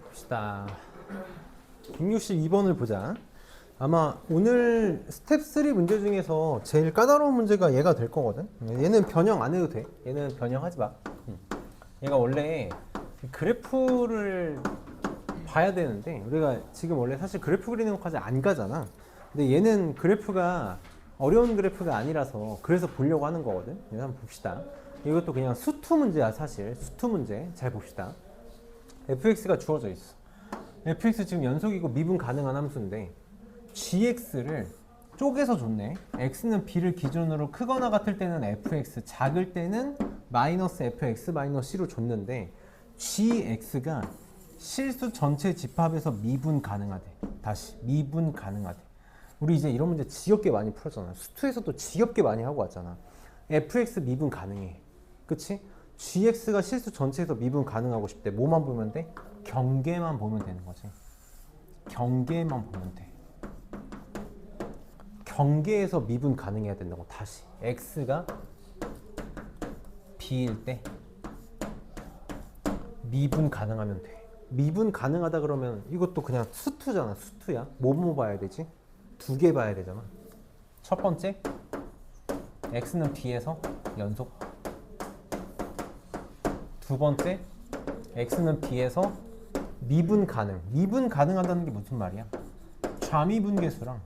봅시다. 162번을 보자. 아마 오늘 스텝 3 문제 중에서 제일 까다로운 문제가 얘가 될 거거든. 얘는 변형 안 해도 돼. 얘는 변형하지 마. 얘가 원래 그래프를 봐야 되는데 우리가 지금 원래 사실 그래프 그리는 것까지 안 가잖아. 근데 얘는 그래프가 어려운 그래프가 아니라서 그래서 보려고 하는 거거든. 그래서 한번 봅시다. 이것도 그냥 수투 문제야. 사실 수투 문제. 잘 봅시다. fx가 주어져 있어. fx 지금 연속이고 미분 가능한 함수인데 gx를 쪼개서 줬네. x는 b를 기준으로 크거나 같을 때는 fx, 작을 때는 마이너스 fx 마이너스 c로 줬는데 gx가 실수 전체 집합에서 미분 가능하대. 다시 미분 가능하대. 우리 이제 이런 문제 지겹게 많이 풀었잖아. 수투에서도 지겹게 많이 하고 왔잖아. fx 미분 가능해. 그치? gx가 실수 전체에서 미분 가능하고 싶대. 뭐만 보면 돼? 경계만 보면 되는 거지. 경계만 보면 돼. 경계에서 미분 가능해야 된다고. 다시 x가 b일 때 미분 가능하면 돼. 미분 가능하다 그러면 이것도 그냥 수투잖아. 수투야. 뭐 봐야 되지? 두 개 봐야 되잖아. 첫 번째 x는 b에서 연속. 두 번째 x는 b에서 미분 가능. 미분 가능하다는 게 무슨 말이야? 좌미분계수랑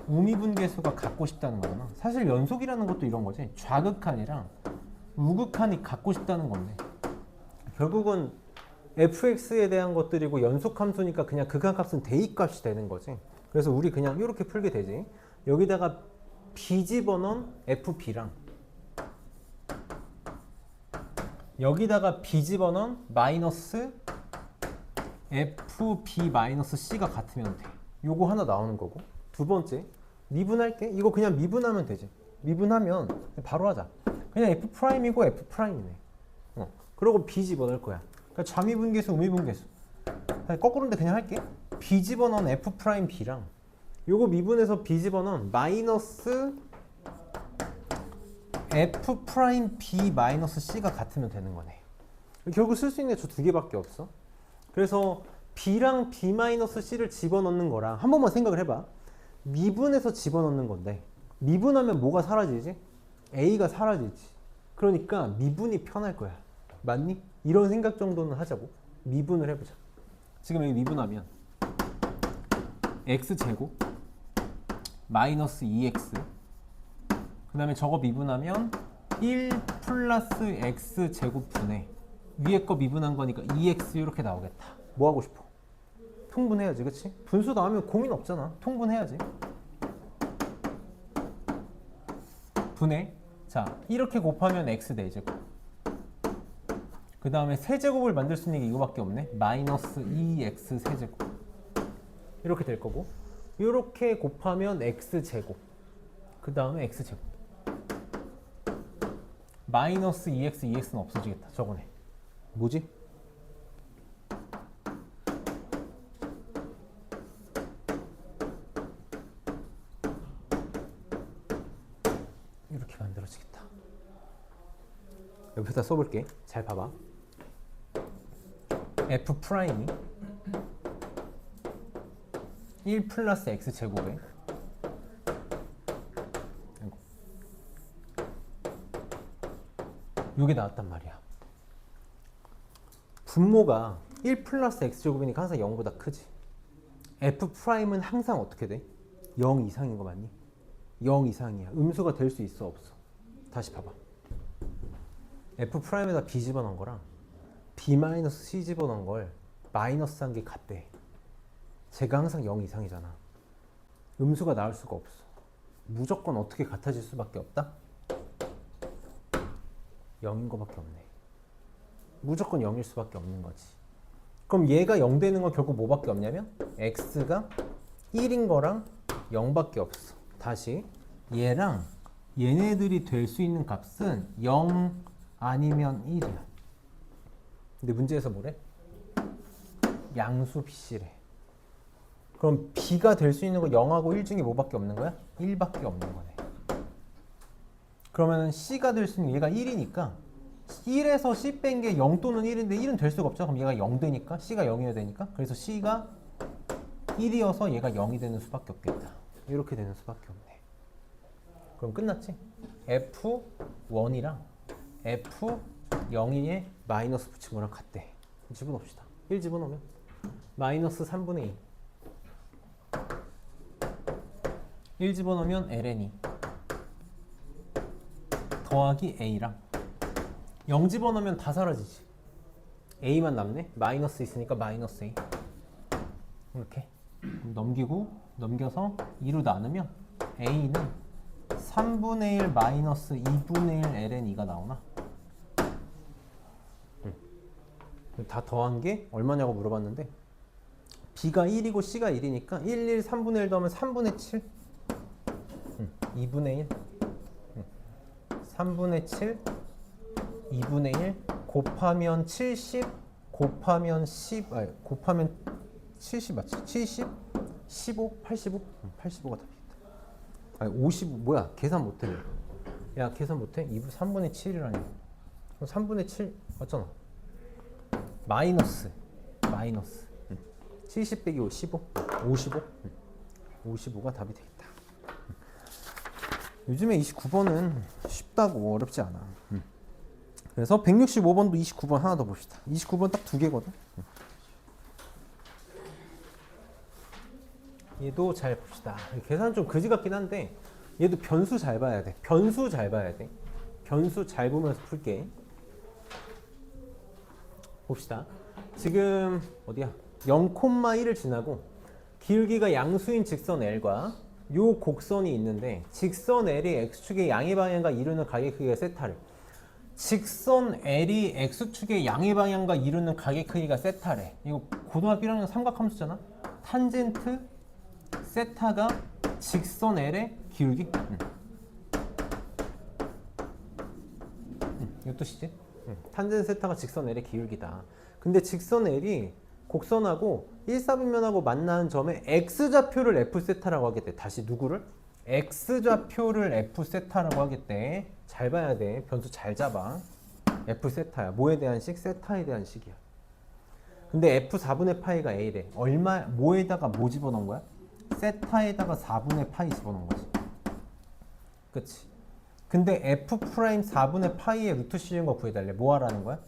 우미분계수가 갖고 싶다는 거잖아. 사실 연속이라는 것도 이런 거지. 좌극한이랑 우극한이 갖고 싶다는 건데 결국은 fx에 대한 것들이고 연속함수니까 그냥 극한값은 대입값이 되는 거지. 그래서 우리 그냥 이렇게 풀게 되지. 여기다가 b 집어넣은 fb랑 여기다가 b 집어넣은 마이너스 fb-c가 같으면 돼. 요거 하나 나오는 거고. 두 번째 미분할게. 이거 그냥 미분하면 되지. 미분하면 바로 하자. 그냥 f'이고 f'이네. 그리고 b 집어넣을 거야. 그러니까 좌미분계수 우미분계수 거꾸로인데 그냥 할게. b 집어넣은 f'b랑 요거 미분해서 b 집어넣은 마이너스 f'b-c가 같으면 되는 거네. 결국 쓸 수 있는 게 저 두 개밖에 없어. 그래서 b랑 b-c를 집어넣는 거랑 한 번만 생각을 해봐. 미분해서 집어넣는 건데 미분하면 뭐가 사라지지? a가 사라지지. 그러니까 미분이 편할 거야. 맞니? 이런 생각 정도는 하자고. 미분을 해보자. 지금 여기 미분하면 x제곱 마이너스 2x 그 다음에 저거 미분하면 1 플러스 x제곱분의 위에 거 미분한 거니까 2x 이렇게 나오겠다. 뭐 하고 싶어? 통분해야지. 그치? 분수 나오면 고민 없잖아. 통분해야지. 분해. 자, 이렇게 곱하면 x 대제곱. 그 다음에 세제곱을 만들 수 있는 게 이거밖에 없네. 마이너스 2x 세제곱. 이렇게 될 거고. 이렇게 곱하면 x제곱. 그 다음에 x제곱. 마이너스 2x, 2x는 없어지겠다. 저거네. 뭐지? 이렇게 만들어지겠다. 옆에다 써볼게. 잘 봐봐. f'이 1 플러스 x제곱에 이게 나왔단 말이야. 분모가 1 플러스 x제곱이니까 항상 0보다 크지. f'은 항상 어떻게 돼? 0 이상인 거 맞니? 0 이상이야. 음수가 될 수 있어 없어? 다시 봐봐. f'에다 b 집어넣은 거랑 b-c 집어넣은 걸 마이너스 한 게 같대. 제가 항상 0 이상이잖아. 음수가 나올 수가 없어. 무조건 어떻게 같아질 수밖에 없다? 0인 거밖에 없네. 무조건 0일 수밖에 없는 거지. 그럼 얘가 0 되는 건 결국 뭐밖에 없냐면 x가 1인 거랑 0밖에 없어. 다시 얘랑 얘네들이 될 수 있는 값은 0 아니면 1이야. 근데 문제에서 뭐래? 양수 bc래. 그럼 b가 될 수 있는 거 0하고 1 중에 뭐밖에 없는 거야? 1밖에 없는 거네. 그러면 c가 될 수 있는 얘가 1이니까 1에서 C 뺀 게 0 또는 1인데 1은 될 수가 없죠. 그럼 얘가 0 되니까 C가 0이어야 되니까. 그래서 C가 1이어서 얘가 0이 되는 수밖에 없겠다. 이렇게 되는 수밖에 없네. 그럼 끝났지? F1이랑 F0에 마이너스 붙인 거랑 같대. 집어넣읍시다. 1 집어넣으면 마이너스 3분의 2. 1 집어넣으면 ln이 더하기 a랑 0 집어넣으면 다 사라지지. a만 남네. 마이너스 있으니까 마이너스 a. 이렇게 넘겨서 2로 나누면 a는 3분의 1 마이너스 2분의 1 ln2가 나오나? 다 더한 게 얼마냐고 물어봤는데 b가 1이고 c가 1이니까 1, 3분의 1 더하면 3분의 7 2분의 1 3분의 7 2분의 1 곱하면 70 곱하면 10 아니 곱하면 70 맞지? 70 15 85 85가 답이겠다. 아니 55 뭐야 계산 못해. 야 계산 못해? 2분 3분의 7이라니. 그럼 3분의 7 맞잖아. 마이너스 70 빼기 15 55 55가 답이 되겠다. 요즘에 29번은 쉽다고 어렵지 않아. 그래서 165번도 29번 하나 더 봅시다. 29번 딱 두 개거든. 얘도 잘 봅시다. 계산 좀 그지 같긴 한데 얘도 변수 잘 봐야 돼. 변수 잘 보면서 풀게. 봅시다. 지금 어디야? 0,1을 지나고 기울기가 양수인 직선 L과 요 곡선이 있는데 직선 L이 X축의 양의 방향과 이루는 가게 크기가 세타래. 직선 L이 X축의 양의 방향과 이루는 가게 크기가 세타래. 이거 고등학교 1학년 삼각함수잖아. 탄젠트 세타가 직선 L의 기울기. 이거 뜻이지? 탄젠트 세타가 직선 L의 기울기다. 근데 직선 L이 곡선하고 1사분면하고 만나는 점에 X좌표를 F세타라고 하겠대. 다시 누구를? X좌표를 F세타라고 하겠대. 잘 봐야 돼. 변수 잘 잡아. F세타야. 뭐에 대한 식? 세타에 대한 식이야. 근데 F4분의 파이가 A래. 얼마, 뭐에다가 뭐 집어넣은 거야? 세타에다가 4분의 파이 집어넣은 거지. 그치? 근데 F 프라임 4분의 파이의 루트 씌운 거 구해달래. 뭐 하라는 거야?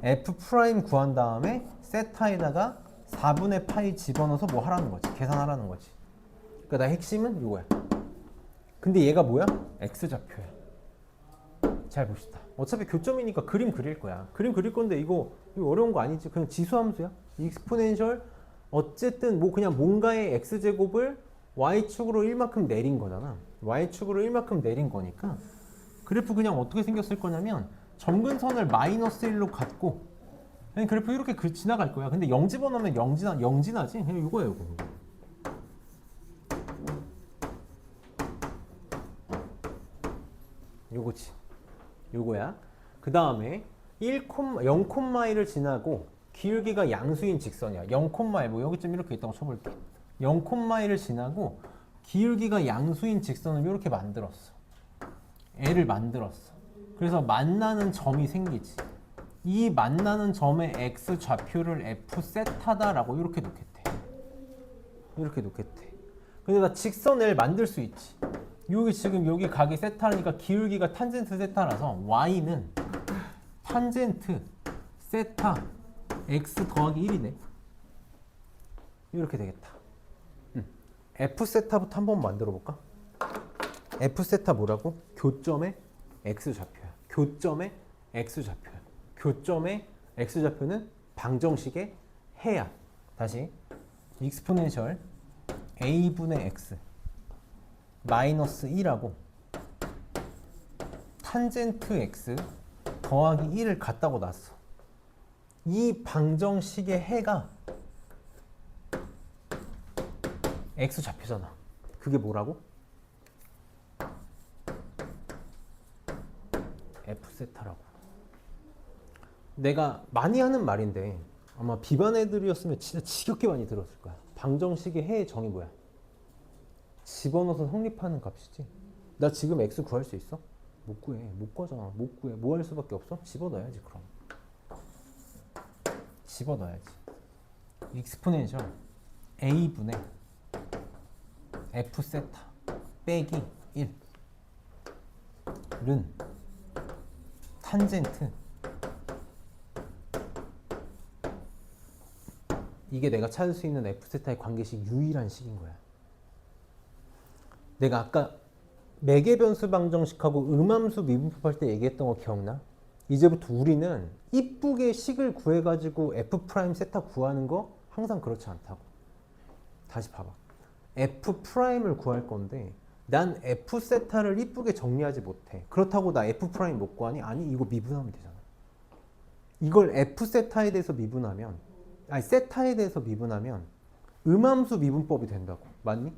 F 프라임 구한 다음에 세타에다가 4분의 파이 집어넣어서 뭐 하라는 거지. 계산하라는 거지. 그러니까 나 핵심은 이거야. 근데 얘가 뭐야? X좌표야. 잘 봅시다. 어차피 교점이니까 그림 그릴 거야. 그림 그릴 건데 이거 어려운 거 아니지. 그냥 지수함수야. 익스포넨셜 어쨌든 뭐 그냥 뭔가의 X제곱을 Y축으로 1만큼 내린 거잖아. Y축으로 1만큼 내린 거니까 그래프 그냥 어떻게 생겼을 거냐면 점근선을 마이너스 1로 갖고 그냥 그래프 이렇게 지나갈 거야. 근데 0 집어넣으면 0 지나지? 그냥 이거야 이거. 요거지. 요거야. 그 다음에 0,1을 지나고 기울기가 양수인 직선이야. 0,1 뭐 여기쯤 이렇게 있다고 쳐볼게. 0,1을 지나고 기울기가 양수인 직선을 이렇게 만들었어. L을 만들었어. 그래서 만나는 점이 생기지. 이 만나는 점의 X 좌표를 F 세타다라고 이렇게 놓겠대. 이렇게 놓겠대. 근데 나 직선 L 만들 수 있지. 여기 지금 여기 각이 세타니까 기울기가 탄젠트 세타라서 Y는 탄젠트 세타 X 더하기 1이네. 이렇게 되겠다. F 세타부터 한번 만들어 볼까? F 세타 뭐라고? 교점의 X 좌표야. 교점의 X 좌표야. 교점의 X 좌표는 방정식의 해야. 다시 익스포넨셜 A분의 X 마이너스 1하고 탄젠트 X 더하기 1을 갖다고 놨어. 이 방정식의 해가 X 좌표잖아. 그게 뭐라고? F 세타라고. 내가 많이 하는 말인데 아마 비반 애들이었으면 진짜 지겹게 많이 들었을 거야. 방정식의 해의 정의 뭐야? 집어넣어서 성립하는 값이지. 나 지금 X 구할 수 있어? 못 구해. 못 구하잖아. 못 구해. 뭐 할 수밖에 없어? 집어넣어야지 그럼. 집어넣어야지. 익스포넨셜 a분의 f 세타 빼기 1은 탄젠트, 이게 내가 찾을 수 있는 f 세타의 관계식 유일한 식인 거야. 내가 아까 매개 변수 방정식하고 음함수 미분법 할 때 얘기했던 거 기억나? 이제부터 우리는 이쁘게 식을 구해가지고 f 프라임 세타 구하는 거 항상 그렇지 않다고. 다시 봐봐. f 프라임을 구할 건데 난 f 세타를 이쁘게 정리하지 못해. 그렇다고 나 f 프라임 못 구하니? 아니, 이거 미분하면 되잖아. 이걸 f 세타에 대해서 미분하면, 아니 세타에 대해서 미분하면 음함수 미분법이 된다고. 맞니?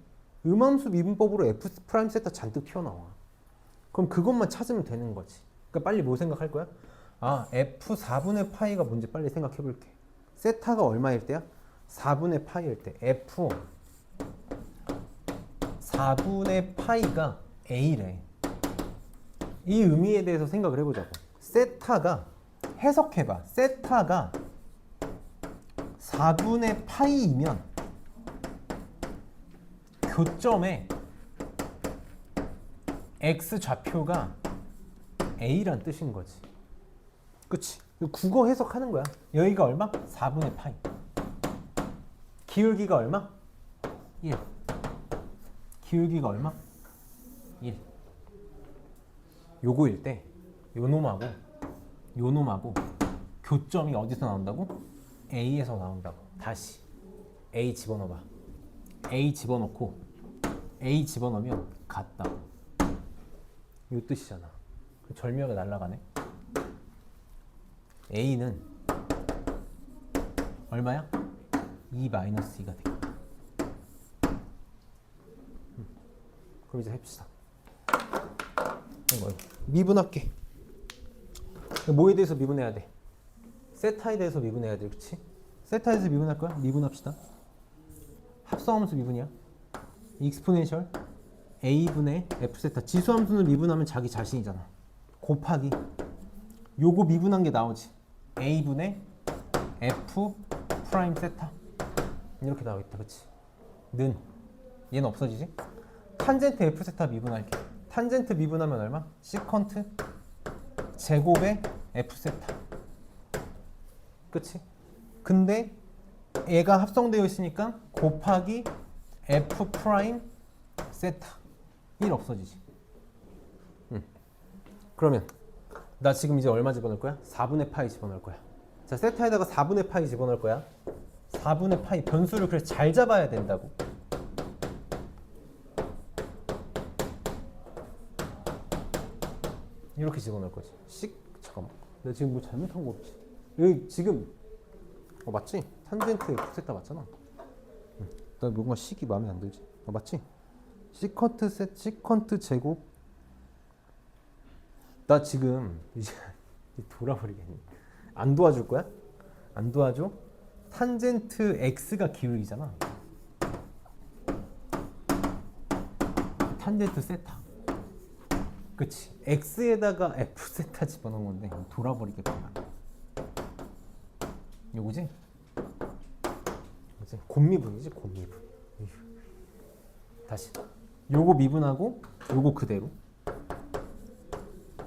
음함수 미분법으로 f 프라임 세타 잔뜩 튀어나와. 그럼 그것만 찾으면 되는 거지. 그러니까 빨리 뭐 생각할 거야? 아, f 4분의 파이가 뭔지 빨리 생각해 볼게. 세타가 얼마일 때야? 4분의 파이일 때 f 4분의 파이가 a래. 이 의미에 대해서 생각을 해보자고. 세타가, 해석해봐. 세타가 4분의 파이이면 교점에 x 좌표가 a란 뜻인 거지. 그치? 국어 해석하는 거야. 여기가 얼마? 4분의 파이. 기울기가 얼마? 1. 기울기가 얼마? 1. 요거일 때 요놈하고 교점이 어디서 나온다고? A에서 나온다고. 다시 A 집어넣어봐. A 집어넣고 A 집어넣으면 같다. 요 뜻이잖아. 절묘하게 날아가네. A는 얼마야? 2-2가 돼. 그럼 이제 해봅시다. 이거 미분할게. 뭐에 대해서 미분해야 돼? 세타에 대해서 미분해야 돼. 그렇지? 세타에 대해서 미분할 거야? 미분합시다. 합성함수 미분이야. 익스포넨셜 a분의 f세타. 지수함수는 미분하면 자기 자신이잖아. 곱하기 요거 미분한 게 나오지. a분의 f 프라임 세타. 이렇게 나오겠다. 그치? 는 얘는 없어지지? 탄젠트 f 세타 미분할게. 탄젠트 미분하면 얼마? 시컨트 제곱의 f 세타. 그치? 근데 얘가 합성되어 있으니까 곱하기 f 프라임 세타. 1 없어지지. 그러면 나 지금 이제 얼마 집어넣을 거야? 4분의 파이 집어넣을 거야. 자, 세타에다가 4분의 파이 집어넣을 거야. 4분의 파이 변수를 그래서 잘 잡아야 된다고. 이렇게 집어넣을 거지. 잠깐만. 내가 지금 뭐 잘못한 거 없지? 여기 지금 맞지? 탄젠트 f 세타 맞잖아. 나 뭔가 식이 마음에 안 들지? 맞지? 시컨트 제곱. 나 지금 이제 돌아버리겠네. 안 도와줄 거야? 안 도와줘? 탄젠트 x가 기울기잖아. 탄젠트 세타. 그치? x에다가 f 세타 집어넣은 건데 돌아버리겠구나. 요거지? 그치? 곱미분이지, 곱미분. 다시 요거 미분하고 요거 그대로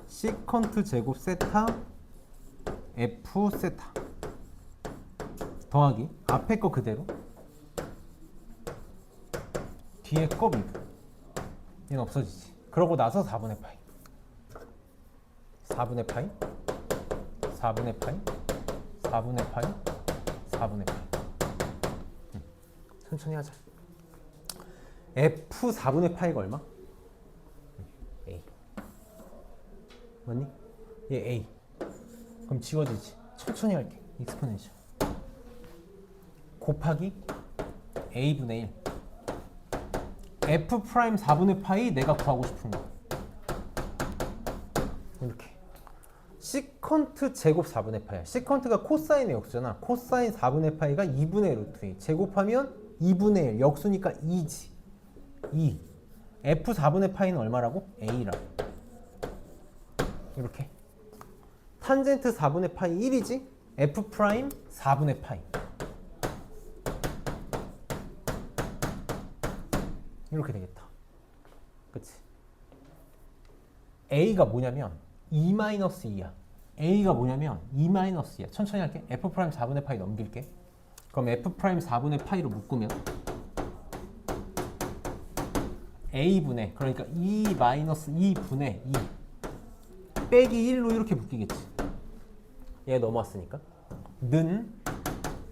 시컨트 제곱 세타 f 세타 더하기 앞에 거 그대로 뒤에 거 미분. 얘는 없어지지. 그러고 나서 4분의 파이 4분의 파이 4분의 파이 4분의 파이 4분의 파이. 천천히 하자. f 4분의 파이가 얼마? a. 맞니? 얘 a. 그럼 지워지지. 천천히 할게. 익스포넨셜 곱하기 a분의 1 f 프라임 4분의 파이 내가 구하고 싶은 거. 이렇게 시컨트 제곱 4분의 파이야. 시컨트가 코사인의 역수잖아. 코사인 4분의 파이가 2분의 루트 2. 제곱하면 2분의 1. 역수니까 2지. 2. f 4분의 파이는 얼마라고? a라고. 이렇게. 탄젠트 4분의 파이 1이지? f 프라임 4분의 파이. 이렇게 되겠다. 그치? a가 뭐냐면 2-2야. a가 뭐냐면 2-2야. 천천히 할게. f 프라임 4분의 파이 넘길게. 그럼 f 프라임 4분의 파이로 묶으면 a분의, 그러니까 2-2분의 2 빼기 1로 이렇게 묶이겠지. 얘 넘어왔으니까. 는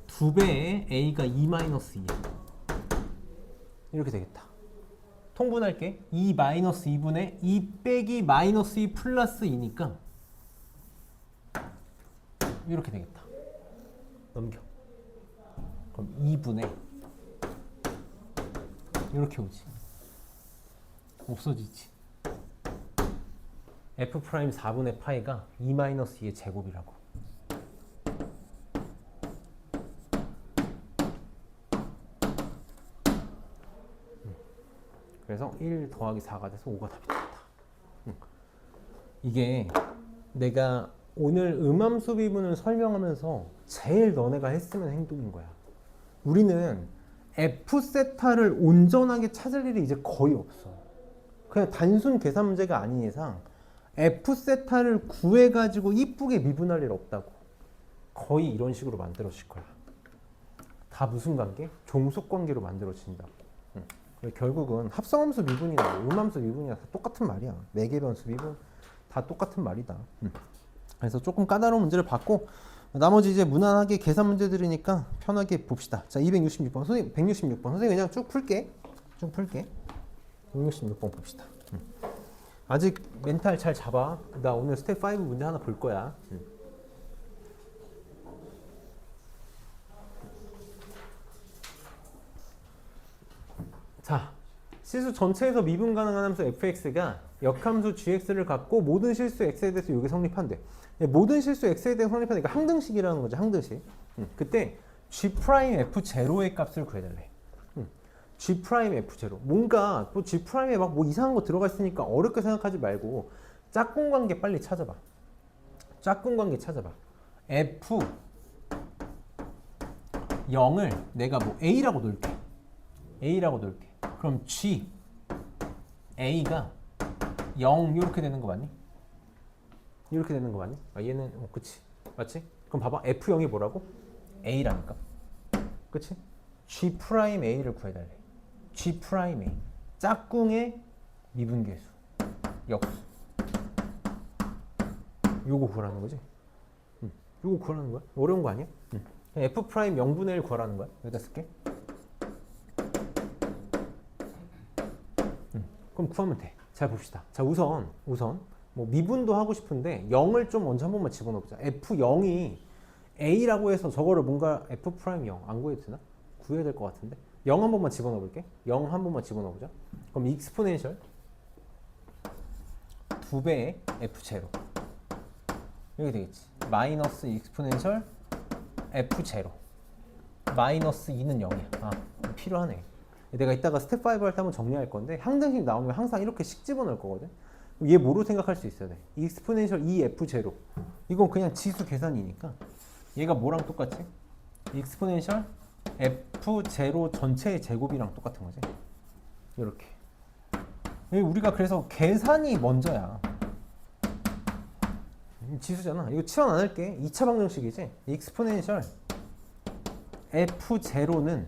2배의 a가 2-2야. 이렇게 되겠다. 통분할게. 2-2분의 2 빼기 마이너스 2 플러스 2니까 이렇게 되겠다. 넘겨. 그럼 2분의 이렇게 오지. 없어지지. f 프라임 4분의 파이가 2-2의 제곱이라고. 그래서 1 더하기 4가 돼서 5가 답이 되겠다. 이게 내가 오늘 음함수 비분을 설명하면서 제일 너네가 했으면 행동인 거야. 우리는 F세타를 온전하게 찾을 일이 이제 거의 없어. 그냥 단순 계산 문제가 아닌 이상 F세타를 구해가지고 이쁘게 미분할 일 없다고. 거의 이런 식으로 만들어질 거야. 다 무슨 관계? 종속 관계로 만들어진다고. 결국은 합성함수 미분이나 음함수 미분이나 다 똑같은 말이야. 매개변수 미분 다 똑같은 말이다. 그래서 조금 까다로운 문제를 봤고 나머지 이제 무난하게 계산 문제들이니까 편하게 봅시다. 자, 266번 선생님, 166번 선생님 그냥 쭉 풀게. 166번 봅시다. 아직 멘탈 잘 잡아. 나 오늘 스텝 5 문제 하나 볼 거야. 자, 실수 전체에서 미분 가능한 함수 fx가 역함수 gx를 갖고 모든 실수 x에 대해서 이게 성립한대. 모든 실수 x에 대해서 성립하니까 항등식이라는 거죠. 항등식. 그때 g'f0의 값을 구해달래. g'f0. 뭔가 또 g'에 막 뭐 이상한 거 들어가 있으니까 어렵게 생각하지 말고 짝꿍 관계 빨리 찾아봐. 짝꿍 관계 찾아봐. f 0을 내가 뭐 a라고 놓을게. a라고 놓을게. 그럼 g a가 0 이렇게 되는 거 맞니? 이렇게 되는 거 맞니? 아, 얘는 그치 맞지? 그럼 봐봐 f0이 뭐라고? a라니까. 그치? g 프라임 a를 구해달래. g 프라임 a 짝꿍의 미분계수 역수. 요거 구하라는 거지? 요거 구하라는 거야? 어려운 거 아니야? f 프라임 0분의 1 구하라는 거야. 여기다 쓸게. 그럼 구하면 돼. 잘 봅시다. 자, 우선 뭐 미분도 하고 싶은데 0을 좀 먼저 한 번만 집어넣어보자. f0이 a라고 해서 저거를 뭔가 f'0 안 구해도 되나? 구해야 될 것 같은데 0 한 번만 집어넣어볼게. 0 한 번만 집어넣어보자. 그럼 익스포넨셜 2배의 f0 이렇게 되겠지. 마이너스 익스포넨셜 f0 마이너스 2는 0이야. 아, 필요하네. 내가 이따가 스텝 5 할 때 한번 정리할 건데 항등식 나오면 항상 이렇게 식 집어넣을 거거든. 얘 뭐로 생각할 수 있어야 돼? 익스포넨셜 2f0 이건 그냥 지수 계산이니까 얘가 뭐랑 똑같지? 익스포넨셜 f0 전체의 제곱이랑 똑같은 거지. 이렇게. 우리가 그래서 계산이 먼저야. 지수잖아. 이거 치환 안 할게. 2차 방정식이지. 익스포넨셜 f0는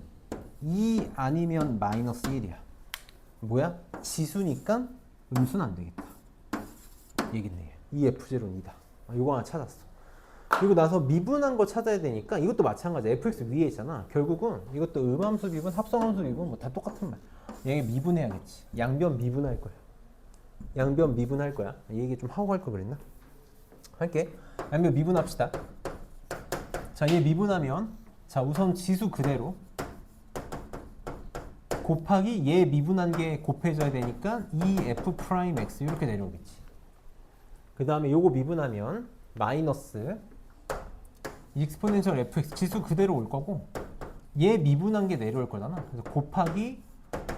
2 아니면 마이너스 1이야. 뭐야? 지수니까 음수는 안 되겠다. 얘기네. 2f0는 2다. 아, 이거 하나 찾았어. 그리고 나서 미분한 거 찾아야 되니까 이것도 마찬가지야. fx 위에 있잖아. 결국은 이것도 음함수 미분, 합성함수 미분 뭐 다 똑같은 말. 얘 미분해야겠지. 양변 미분할 거야. 양변 미분할 거야. 이 얘기 좀 하고 할 걸 그랬나? 할게. 양변 미분합시다. 자, 얘 미분하면 자, 우선 지수 그대로 곱하기 얘 미분한 게 곱해져야 되니까 2f'(x) 이렇게 내려오겠지. 그 다음에 요거 미분하면 마이너스 익스포넨셜 fx 지수 그대로 올 거고 얘 미분한 게 내려올 거잖아. 그래서 곱하기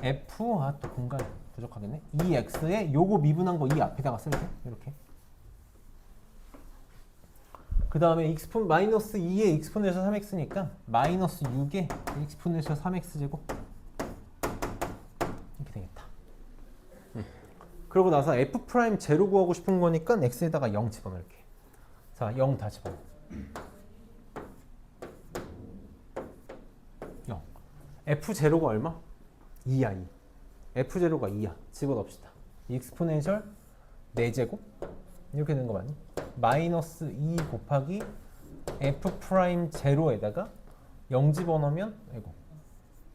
f 또 공간 부족하겠네. 2x에 요거 미분한 거 이 앞에다가 쓸게. 이렇게 그 다음에 마이너스 2의 익스포넨셜 3x니까 마이너스 6의 익스포넨셜 3x 제곱 이렇게 되겠다. 그러고 나서 f 프라임 제로 구하고 싶은 거니까 x에다가 0 집어넣을게. 자, 0 다 집어넣어. 0. f 제로가 얼마? 2야, 2. f 제로가 2야. 집어넣읍시다. 익스포넨셜 4제곱 이렇게 되는 거 맞니? 마이너스 2 곱하기 f 프라임 제로에다가 0 집어넣으면 아이고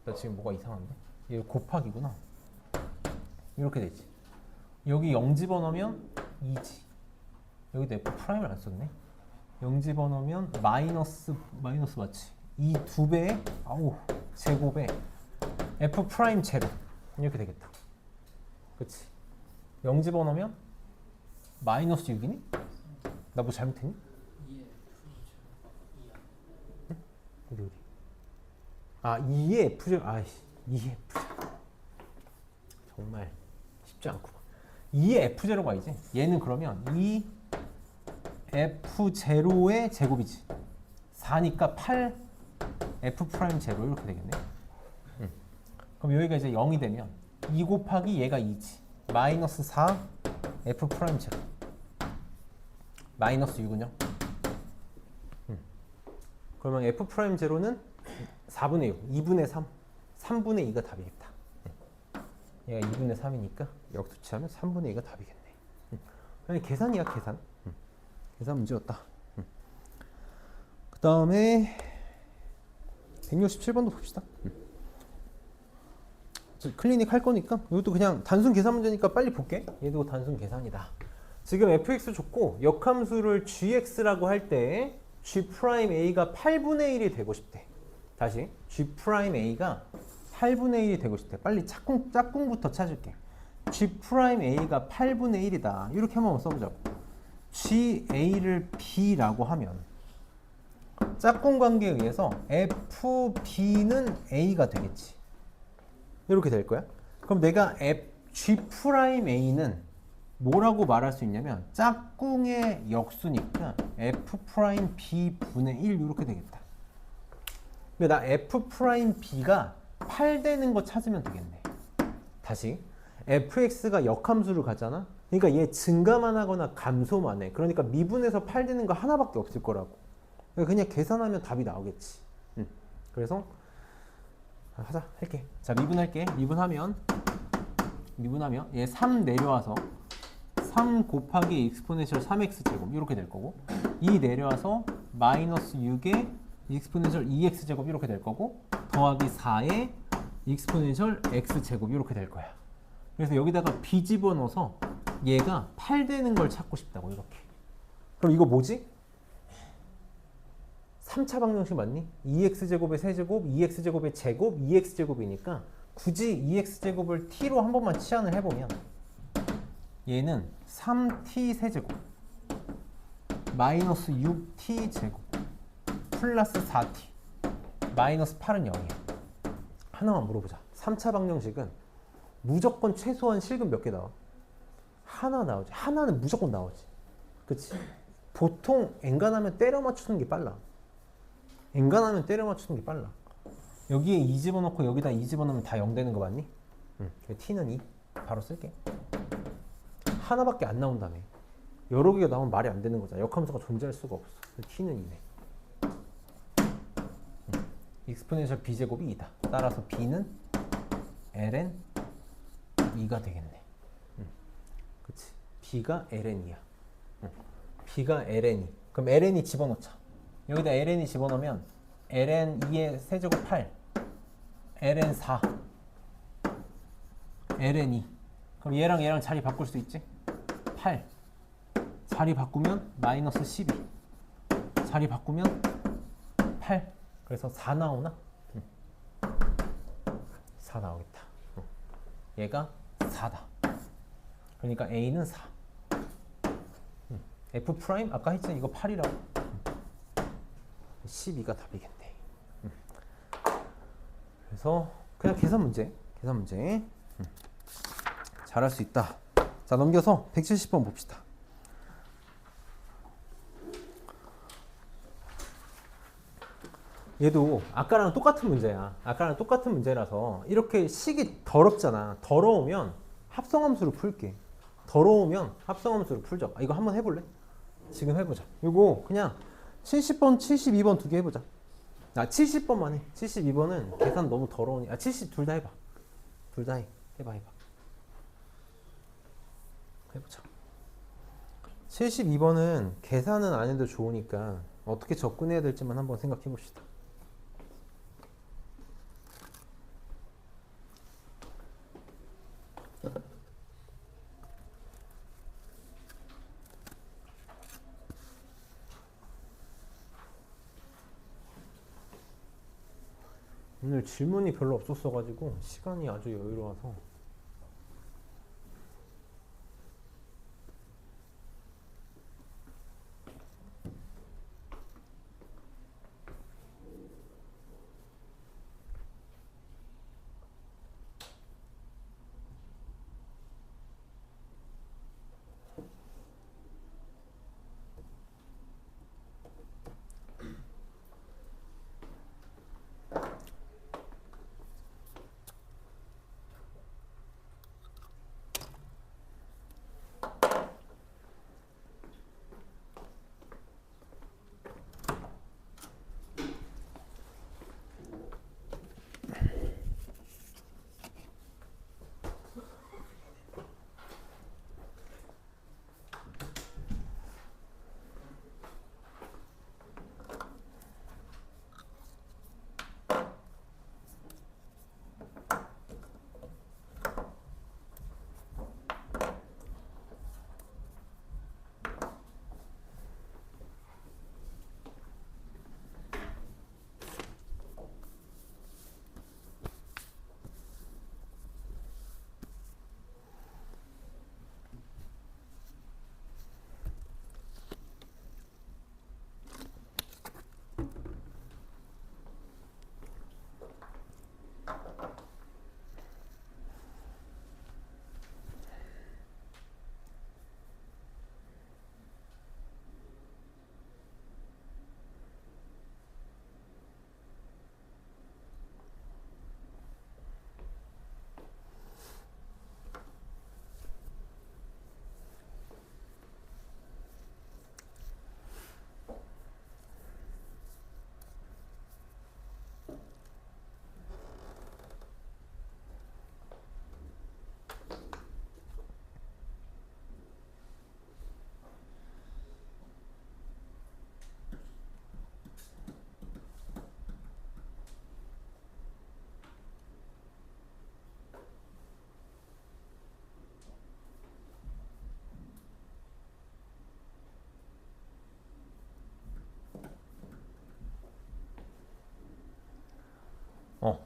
나 지금 뭐가 이상한데? 이거 곱하기구나. 이렇게 되지. 여기 0 집어넣으면 2지. 여기도 f 프라임을 안 썼네. 0 집어넣으면 마이너스 맞지? 이 2배의 제곱에 f 프라임 제로 이렇게 되겠다. 그치? 0 집어넣으면 마이너스 6이니? 나 뭐 잘못했니? 응? 어디? 아, 2의 F제곱. 아이씨, 2의 F제곱. 정말 쉽지 않구만. 2의 F제로가 아니지. 얘는 그러면 2 F0의 제곱이지. 4니까 8 F 프라임 제로 이렇게 되겠네. 그럼 여기가 이제 0이 되면 2 곱하기 얘가 2지. 마이너스 4 F 프라임 제로. 마이너스 6은요? 그러면 f 프라임 제로는 4분의 6, 2분의 3, 3분의 2가 답이겠다. 얘가 2분의 3이니까 역수치하면 3분의 2가 답이겠네. 아니, 계산이야, 계산. 계산 문제였다. 그 다음에 167번도 봅시다. 클리닉 할 거니까 이것도 그냥 단순 계산 문제니까 빨리 볼게. 얘도 단순 계산이다. 지금 fx 줬고 역함수를 gx라고 할 때 g'a가 8분의 1이 되고 싶대. 다시 g'a가 8분의 1이 되고 싶대. 빨리 짝꿍부터 찾을게. g'a가 8분의 1이다. 이렇게 한번 써보자고. gA를 b라고 하면 짝꿍 관계에 의해서 fb는 a가 되겠지. 이렇게 될 거야. 그럼 내가 g'a는 뭐라고 말할 수 있냐면 짝꿍의 역수니까 f'b 분의 1 이렇게 되겠다. 근데 나 f'b가 8 되는 거 찾으면 되겠네. 다시 fx가 역함수를 가잖아. 그러니까 얘 증가만 하거나 감소만 해. 그러니까 미분에서 8 되는 거 하나밖에 없을 거라고. 그냥 계산하면 답이 나오겠지. 그래서 할게. 자, 미분할게. 미분하면 얘 3 내려와서 3 곱하기 익스포넨셜 3x 제곱 이렇게 될 거고, 2 내려와서 마이너스 6의 익스포넨셜 2x 제곱 이렇게 될 거고, 더하기 4의 익스포넨셜 x 제곱 이렇게 될 거야. 그래서 여기다가 b 집어넣어서 얘가 8 되는 걸 찾고 싶다고. 이렇게. 그럼 이거 뭐지? 3차 방정식 맞니? 2x 제곱의 세제곱, 2x 제곱의 제곱, 2x 제곱이니까 굳이 2x 제곱을 t로 한 번만 치환을 해보면 얘는 3t 세제곱 마이너스 6t 제곱 플러스 4t 마이너스 8은 0이야. 하나만 물어보자. 3차 방정식은 무조건 최소한 실근 몇 개 나와? 하나 나오지. 하나는 무조건 나오지. 그치? 보통 엔간하면 때려 맞추는 게 빨라. 엔간하면 때려 맞추는 게 빨라. 여기에 2 집어넣고 여기다 2 집어넣으면 다 0 되는 거 맞니? t는 2 바로 쓸게. 하나밖에 안 나온다며. 여러 개가 나오면 말이 안 되는 거잖아. 역함수가 존재할 수가 없어. t는 2네. 익스포넨셜 b제곱이 2다. 따라서 b는 ln 2가 되겠네. 그치? b가 ln 2야. b가 ln 2. 그럼 ln 2 집어넣자. 여기다 ln 2 집어넣으면 ln 2의 세제곱 8, ln 4, ln 2. 그럼 얘랑 자리 바꿀 수 있지? 8. 자리 바꾸면 마이너스 12. 자리 바꾸면 8. 그래서 4 나오나? 4 나오겠다. 얘가 4다. 그러니까 A는 4. F 프라임 아까 했잖아. 이거 8이라고. 12가 답이겠네. 그래서 그냥 계산 문제. 잘할 수 있다. 자, 넘겨서 170번 봅시다. 얘도 아까랑 똑같은 문제야. 아까랑 똑같은 문제라서 이렇게 식이 더럽잖아. 더러우면 합성함수로 풀게. 더러우면 합성함수로 풀자. 이거 한번 해볼래? 지금 해보자. 이거 그냥 70번, 72번 두 개 해보자. 70번만 해. 72번은 계산 너무 더러우니. 70 둘 다 해봐. 둘 다 해. 해봐. 해보자. 72번은 계산은 안 해도 좋으니까 어떻게 접근해야 될지만 한번 생각해 봅시다. 오늘 질문이 별로 없었어가지고 시간이 아주 여유로워서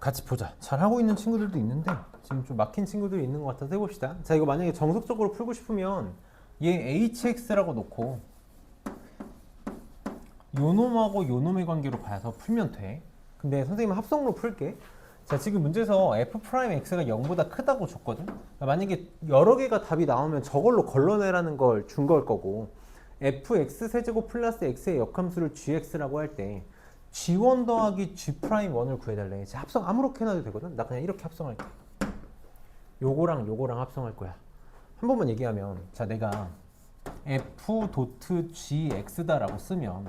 같이 보자. 잘하고 있는 친구들도 있는데 지금 좀 막힌 친구들이 있는 것 같아서 해봅시다. 자, 이거 만약에 정석적으로 풀고 싶으면 얘 hx라고 놓고 요놈하고 요놈의 관계로 봐서 풀면 돼. 근데 선생님은 합성으로 풀게. 자, 지금 문제에서 f'x가 0보다 크다고 줬거든. 만약에 여러 개가 답이 나오면 저걸로 걸러내라는 걸 준 걸 거고, fx 세제곱 플러스 x의 역함수를 gx라고 할 때 g1 더하기 g'1을 구해달래. 이제 합성 아무렇게나 해도 되거든. 나 그냥 이렇게 합성할게. 요거랑 요거랑 합성할 거야. 한 번만 얘기하면, 자, 내가 f 도트 gx다라고 쓰면,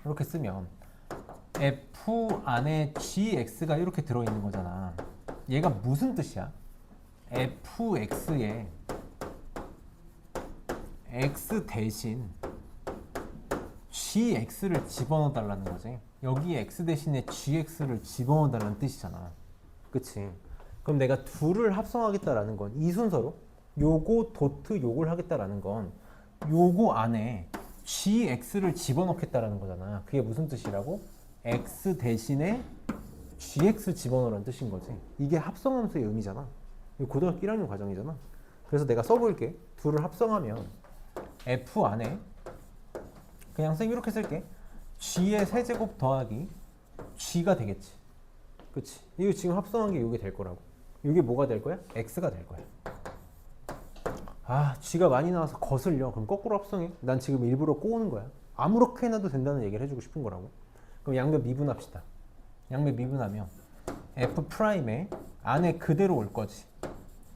이렇게 쓰면 f 안에 gx가 이렇게 들어있는 거잖아. 얘가 무슨 뜻이야? fx에 x 대신 gx를 집어넣어 달라는 거지. 여기 x 대신에 gx를 집어넣어 달라는 뜻이잖아. 그치? 그럼 내가 둘을 합성하겠다라는 건 이 순서로 요거 도트 요걸 하겠다라는 건 요거 안에 gx를 집어넣겠다라는 거잖아. 그게 무슨 뜻이라고? x 대신에 gx 집어넣으라는 뜻인 거지. 이게 합성함수의 의미잖아. 이거 고등학교 1학년 과정이잖아. 그래서 내가 써볼게. 둘을 합성하면 f 안에 그냥 선생님 이렇게 쓸게. g의 세제곱 더하기 g가 되겠지. 그치? 이거 지금 합성한 게 이게 될 거라고. 이게 뭐가 될 거야? x가 될 거야. 아, g가 많이 나와서 거슬려. 그럼 거꾸로 합성해. 난 지금 일부러 꼬우는 거야. 아무렇게 해놔도 된다는 얘기를 해주고 싶은 거라고. 그럼 양변 미분합시다. 양변 미분하면 f 프라임에 안에 그대로 올 거지.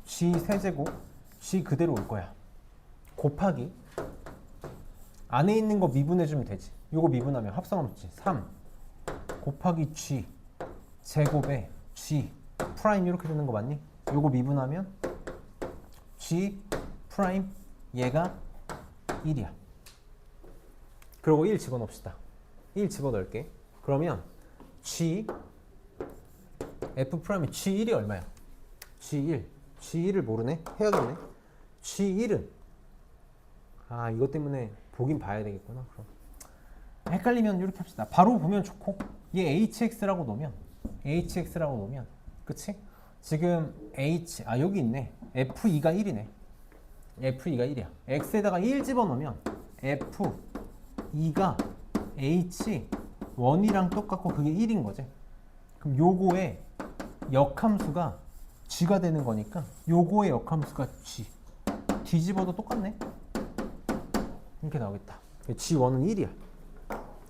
g 세제곱 g 그대로 올 거야. 곱하기 안에 있는 거 미분해주면 되지. 요거 미분하면 합성함수지. 3 곱하기 g 제곱에 g 프라임 이렇게 되는 거 맞니? 요거 미분하면 g 프라임 얘가 1이야. 그리고 1 집어넣읍시다. 1 집어넣을게. 그러면 g f 프라임의 g1이 얼마야? g1 g1을 모르네? 해야겠네. g1은 이것 때문에 보긴 봐야 되겠구나. 그럼 헷갈리면 이렇게 합시다. 바로 보면 좋고 얘 hx라고 놓으면 그치? 지금 여기 있네. f2가 1이네. f2가 1이야. x에다가 1 집어넣으면 f2가 h1이랑 똑같고 그게 1인 거지. 그럼 요거의 역함수가 g가 되는 거니까 요거의 역함수가 g. 뒤집어도 똑같네. 이렇게 나오겠다. g1은 1이야.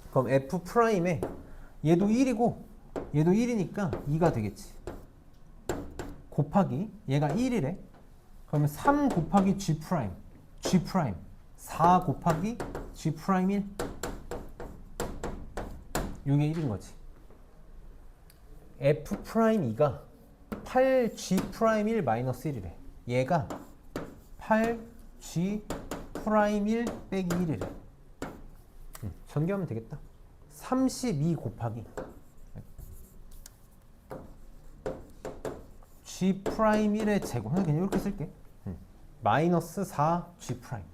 그럼 f 프라임에 얘도 1이고 얘도 1이니까 2가 되겠지. 곱하기 얘가 1이래. 그러면 3 곱하기 g 프라임 4 곱하기 g 프라임 1 이게 1인 거지. f 프라임 2가 8g 프라임 1 마이너스 1이래. 얘가 8g 프라임 1 빼기 1이래. 전개하면 되겠다. 32 곱하기 g 프라임 1의 제곱. 그냥 이렇게 쓸게. 마이너스 4g 프라임.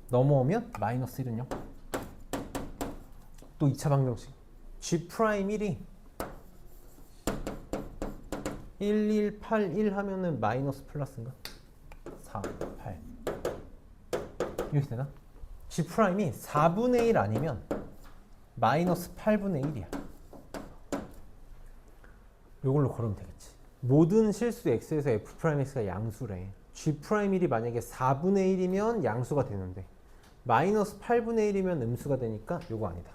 넘어오면 마이너스 1은 0. 또 2차 방정식. g 프라임 1이 1181 하면은 마이너스 플러스인가? 4, 8 이렇게 되나? g 프라임이 4분의 1 아니면 마이너스 8분의 1이야. 이걸로 걸으면 되겠지. 모든 실수 x에서 f 프라임 x가 양수래. g 프라임 1이 만약에 4분의 1이면 양수가 되는데 마이너스 8분의 1이면 음수가 되니까 요거 아니다.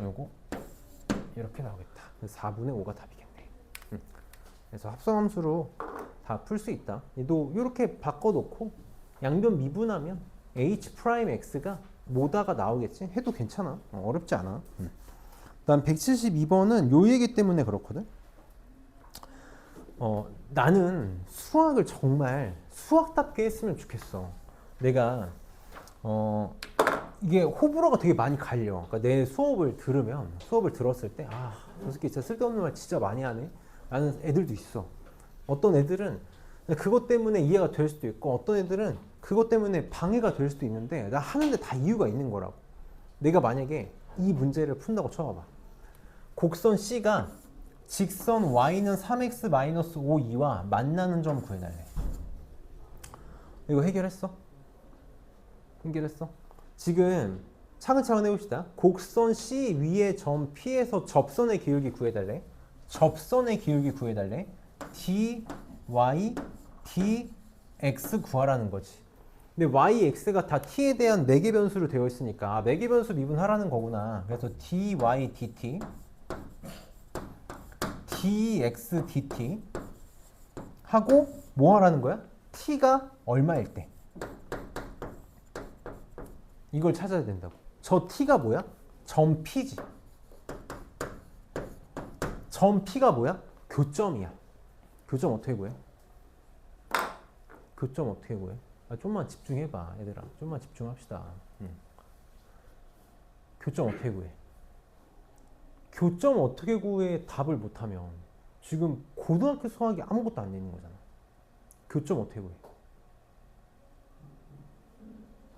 요거 이렇게 나오겠다. 4분의 5가 답이겠네. 그래서 합성함수로 다 풀 수 있다. 얘도 이렇게 바꿔놓고 양변 미분하면 h 프라임 x가 뭐다가 나오겠지? 해도 괜찮아. 어렵지 않아. 그다음 172번은 요 얘기 때문에 그렇거든. 나는 수학을 정말 수학답게 했으면 좋겠어. 내가 이게 호불호가 되게 많이 갈려. 그러니까 내 수업을 들었을 때 저 새끼 진짜 쓸데없는 말 진짜 많이 하네 라는 애들도 있어. 어떤 애들은 그것 때문에 이해가 될 수도 있고 어떤 애들은 그것 때문에 방해가 될 수도 있는데 나 하는데 다 이유가 있는 거라고. 내가 만약에 이 문제를 푼다고 쳐봐봐. 곡선 C가 직선 Y는 3x-5, 2와 만나는 점 구해달래. 이거 해결했어? 지금 차근차근 해봅시다. 곡선 C 위의 점 P에서 접선의 기울기 구해달래. dy, dx 구하라는 거지. 근데 y, x가 다 t에 대한 4개 변수로 되어 있으니까 4개 변수 미분하라는 거구나. 그래서 dy, dt, dx, dt 하고 뭐 하라는 거야? t가 얼마일 때 이걸 찾아야 된다고. 저 t가 뭐야? 점 p지. 점 p가 뭐야? 교점이야. 교점 어떻게 구해? 좀만 집중해봐 얘들아. 좀만 집중합시다. 교점 어떻게 구해? 교점 어떻게 구해? 답을 못하면 지금 고등학교 수학이 아무것도 안 되는 거잖아. 교점 어떻게 구해?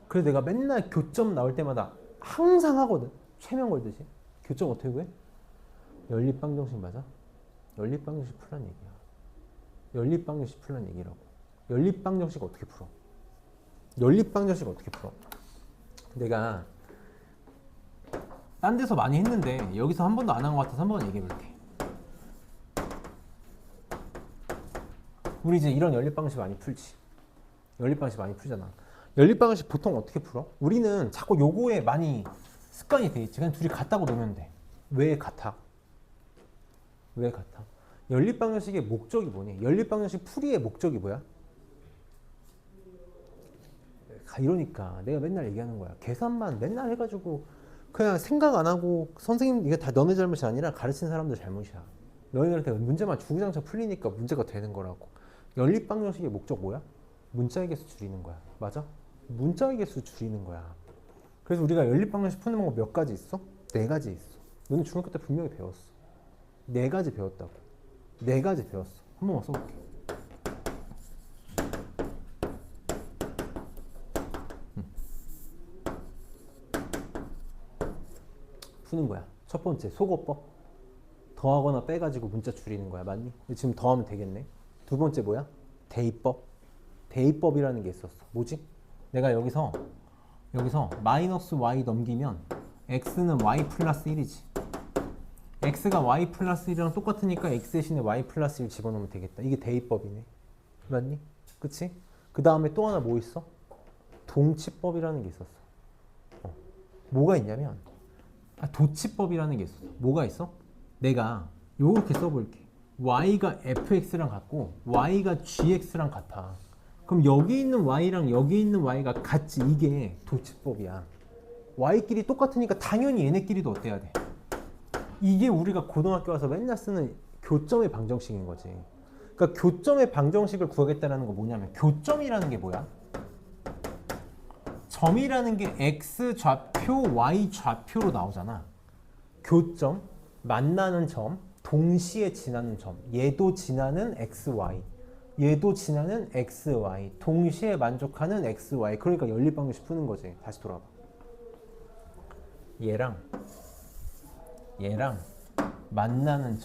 그래서 내가 맨날 교점 나올 때마다 항상 하거든. 최면 걸듯이. 교점 어떻게 구해? 연립방정식 맞아? 연립방정식 풀란 얘기야. 연립방정식 풀란 얘기라고. 연립방정식 어떻게 풀어? 내가 딴 데서 많이 했는데 여기서 한 번도 안 한 것 같아서 한 번 얘기해 볼게. 우리 이제 이런 연립방정식 많이 풀지. 연립방정식 많이 풀잖아. 연립방정식 보통 어떻게 풀어? 우리는 자꾸 요거에 많이 습관이 돼 있지. 그냥 둘이 같다고 놓으면 돼. 왜 같아? 왜 같아? 연립방정식의 목적이 뭐니? 연립방정식 풀이의 목적이 뭐야? 이러니까 내가 맨날 얘기하는 거야. 계산만 맨날 해가지고 그냥 생각 안 하고 선생님 이게 다 너네 잘못이 아니라 가르친 사람들 잘못이야. 너희들한테 문제만 주구장창 풀리니까 문제가 되는 거라고. 연립방정식의 목적 뭐야? 문자의 개수 줄이는 거야. 맞아? 문자의 개수 줄이는 거야. 그래서 우리가 연립방정식 푸는 방법 몇 가지 있어? 4가지 있어. 너는 중학교 때 분명히 배웠어. 4가지 배웠다고. 4가지 배웠어. 한 번만 써볼게. 푸는 거야. 첫 번째 소거법. 더하거나 빼가지고 문자 줄이는 거야. 맞니? 지금 더하면 되겠네. 두 번째 뭐야? 대입법. 대입법이라는 게 있었어. 뭐지? 내가 여기서 마이너스 y 넘기면 x는 y 플러스 1이지. x가 y 플러스 1이랑 똑같으니까 x 대신에 y 플러스 1 집어넣으면 되겠다. 이게 대입법이네. 맞니? 그치? 그 다음에 또 하나 뭐 있어? 동치법이라는 게 있었어. 뭐가 있냐면 도치법이라는 게 있었어. 뭐가 있어? 내가 요렇게 써볼게. y가 fx랑 같고 y가 gx랑 같아. 그럼 여기 있는 y랑 여기 있는 y가 같지. 이게 도치법이야. y끼리 똑같으니까 당연히 얘네끼리도 어때야 돼? 이게 우리가 고등학교 와서 맨날 쓰는 교점의 방정식인 거지. 그러니까 교점의 방정식을 구하겠다는 거 뭐냐면 교점이라는 게 뭐야? 점이라는 게 x 좌표, y 좌표로 나오잖아. 교점, 만나는 점, 동시에 지나는 점. 얘도 지나는 x, y. 얘도 지나는 x, y. 동시에 만족하는 x, y. 그러니까 연립방정식 푸는 거지. 다시 돌아봐. 얘랑 만나는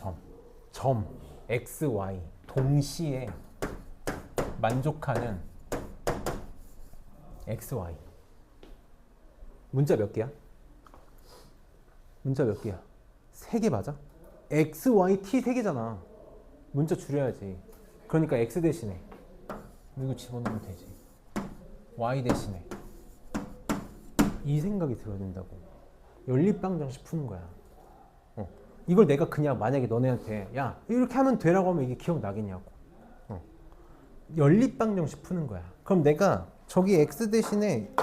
점 x, y. 동시에 만족하는 x, y. 문자 몇 개야? 문자 몇 개야? 3개 맞아? x, y, t 3개잖아. 문자 줄여야지. 그러니까 x 대신에 이거 집어넣으면 되지. y 대신에 이 생각이 들어야 된다고. 연립방정식 푸는 거야. 이걸 내가 그냥 만약에 너네한테 야 이렇게 하면 되라고 하면 이게 기억나겠냐고. 연립방정식 푸는 거야. 그럼 내가 저기 x 대신에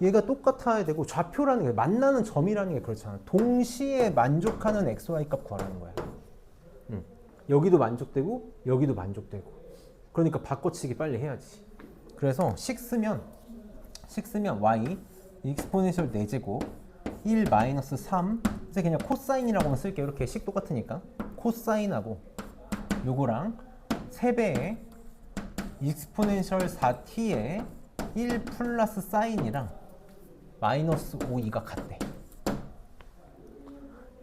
얘가 똑같아야 되고 좌표라는 게 만나는 점이라는 게 그렇잖아. 동시에 만족하는 x, y 값 구하라는 거야. 여기도 만족되고 여기도 만족되고. 그러니까 바꿔치기 빨리 해야지. 그래서 식 쓰면 y 익스포넨셜 4제곱 1 마이너스 3 이제 그냥 코사인이라고만 쓸게요. 이렇게 식 똑같으니까 코사인하고 요거랑 3배의 익스포넨셜 4t의 1 플러스 사인이랑 마이너스 5, 2가 같대.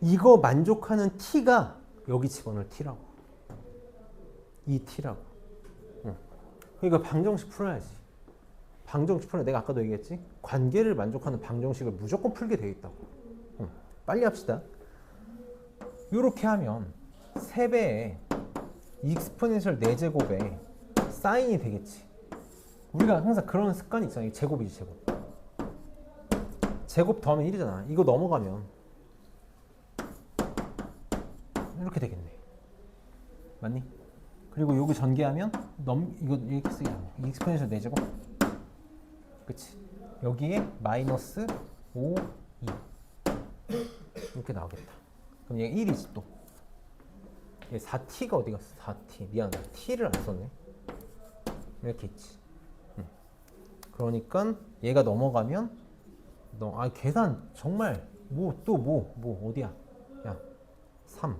이거 만족하는 t가 여기 집어넣을 t라고. 이 t라고. 그러니까 방정식 풀어야지. 방정식 풀어. 내가 아까도 얘기했지. 관계를 만족하는 방정식을 무조건 풀게 돼 있다고. 빨리 합시다. 이렇게 하면 3배의 익스포넨셜 4제곱에 사인이 되겠지. 우리가 항상 그런 습관이 있잖아. 제곱이지 제곱. 제곱 더하면 1이잖아. 이거 넘어가면 이렇게 되겠네. 맞니? 그리고 여기 전개하면 이거 이렇게 쓰게 하면 익스포넨셜 4제곱. 그치? 여기에 마이너스 5, 2 이렇게 나오겠다. 그럼 얘가 1이지 또. 얘 4t가 어디 갔어? 4t. 미안하다. t를 안 썼네. 이렇게 있지. 그러니까 얘가 넘어가면 계산 정말 어디야? 야 3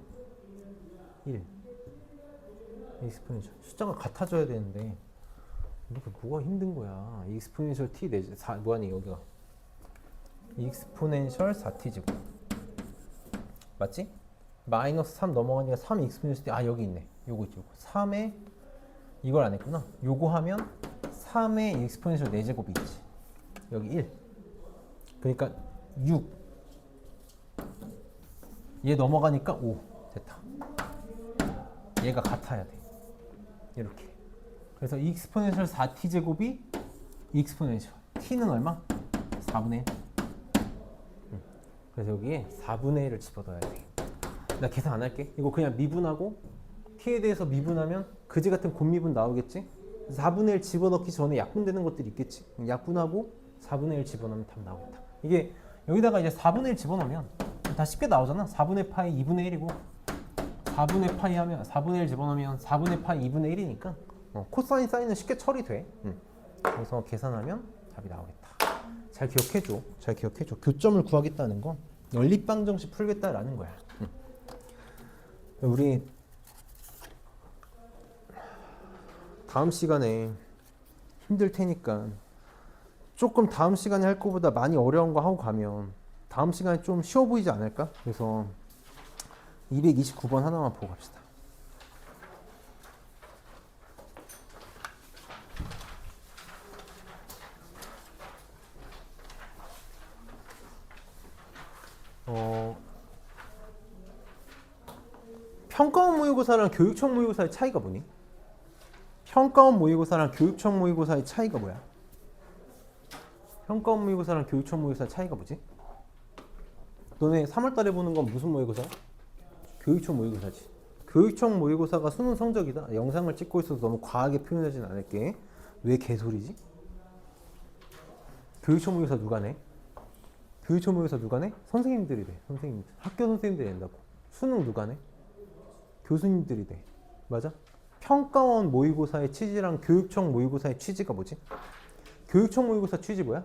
1 익스포넨셜 숫자가 같아져야 되는데 이렇게 뭐가 힘든 거야. 익스포넨셜 t 내지 뭐하니 여기가 익스포넨셜 4t 제곱 맞지? 마이너스 3 넘어가니까 3 익스포넨셜 t 여기 있네. 요거 있지. 3에 이걸 안 했구나. 요거 하면 3의 익스포넨셜 4제곱이 있지. 여기 1 그러니까 6 얘 넘어가니까 5 됐다. 얘가 같아야 돼. 이렇게. 그래서 익스포넨셜 4t 제곱이 익스포넨셜 t는 얼마? 4분의 1. 그래서 여기에 4분의 1을 집어넣어야 돼. 나 계산 안 할게. 이거 그냥 미분하고 t에 대해서 미분하면 그지 같은 곱미분 나오겠지? 4분의 1 집어넣기 전에 약분되는 것들이 있겠지? 약분하고 4분의 1 집어넣으면 답 나오겠다. 이게 여기다가 이제 4분의 1 집어넣으면 다 쉽게 나오잖아. 4분의 파이 2분의 1이고 4분의 파이 하면 4분의 1 집어넣으면 4분의 파이 2분의 1이니까 코사인 사인은 쉽게 처리돼. 그래서 계산하면 답이 나오겠다. 잘 기억해줘. 잘 기억해줘. 교점을 구하겠다는 건 연립방정식 풀겠다라는 거야. 우리 다음 시간에 힘들 테니까 조금 다음 시간에 할 거보다 많이 어려운 거 하고 가면 다음 시간에 좀 쉬워 보이지 않을까? 그래서 229번 하나만 보고 갑시다. 평가원 모의고사랑 교육청 모의고사의 차이가 뭐니? 평가원 모의고사랑 교육청 모의고사의 차이가 뭐야? 평가원 모의고사랑 교육청 모의고사의 차이가 뭐지? 너네 3월달에 보는 건 무슨 모의고사야? 교육청 모의고사지. 교육청 모의고사가 수능 성적이다. 영상을 찍고 있어서 너무 과하게 표현하진 않을게. 왜 개소리지? 교육청 모의고사 누가 내? 교육청 모의고사 누가 내? 선생님들이 내. 선생님들. 학교 선생님들이 낸다고. 수능 누가 내? 교수님들이 내. 맞아? 평가원 모의고사의 취지랑 교육청 모의고사의 취지가 뭐지? 교육청 모의고사 취지 뭐야?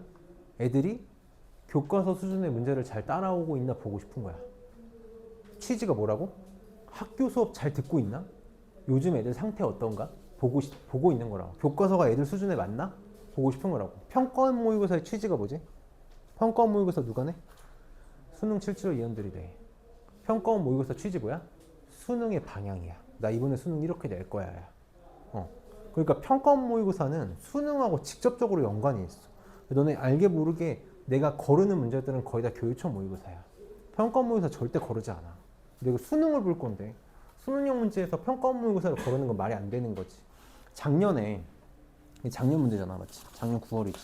애들이 교과서 수준의 문제를 잘 따라오고 있나 보고 싶은 거야. 취지가 뭐라고? 학교 수업 잘 듣고 있나? 요즘 애들 상태 어떤가? 보고 있는 거라고. 교과서가 애들 수준에 맞나? 보고 싶은 거라고. 평가원 모의고사의 취지가 뭐지? 평가원 모의고사 누가 내? 수능 775 위원들이 내. 평가원 모의고사 취지 뭐야? 수능의 방향이야. 나 이번에 수능 이렇게 낼 거야. 그러니까 평가원 모의고사는 수능하고 직접적으로 연관이 있어. 너네 알게 모르게 내가 거르는 문제들은 거의 다 교육청 모의고사야. 평가원 모의고사 절대 거르지 않아. 근데 이거 수능을 볼 건데 수능형 문제에서 평가원 모의고사를 거르는 건 말이 안 되는 거지. 작년 문제잖아, 맞지? 작년 9월이지.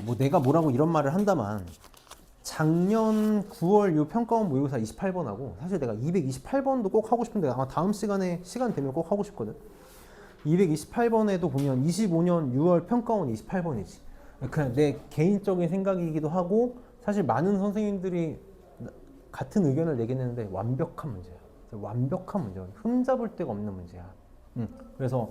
뭐 내가 뭐라고 이런 말을 한다만 작년 9월 요 평가원 모의고사 28번하고 사실 내가 228번도 꼭 하고 싶은데 아마 다음 시간에 시간 되면 꼭 하고 싶거든. 228번에도 보면 25년 6월 평가원 28번이지. 그냥 내 개인적인 생각이기도 하고 사실 많은 선생님들이 같은 의견을 내긴 했는데 완벽한 문제야. 완벽한 문제야. 흠잡을 데가 없는 문제야. 그래서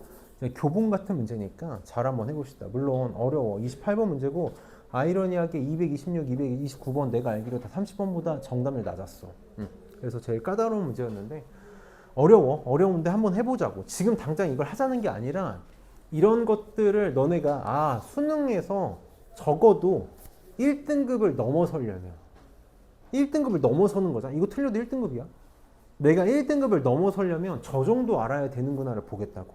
교본 같은 문제니까 잘 한번 해봅시다. 물론 어려워. 28번 문제고 아이러니하게 226, 229번 내가 알기로 다 30번보다 정답률 낮았어. 그래서 제일 까다로운 문제였는데 어려운데 한번 해보자고. 지금 당장 이걸 하자는 게 아니라 이런 것들을 너네가 수능에서 적어도 1등급을 넘어서려면 1등급을 넘어서는 거잖아. 이거 틀려도 1등급이야. 내가 1등급을 넘어서려면 저 정도 알아야 되는구나를 보겠다고.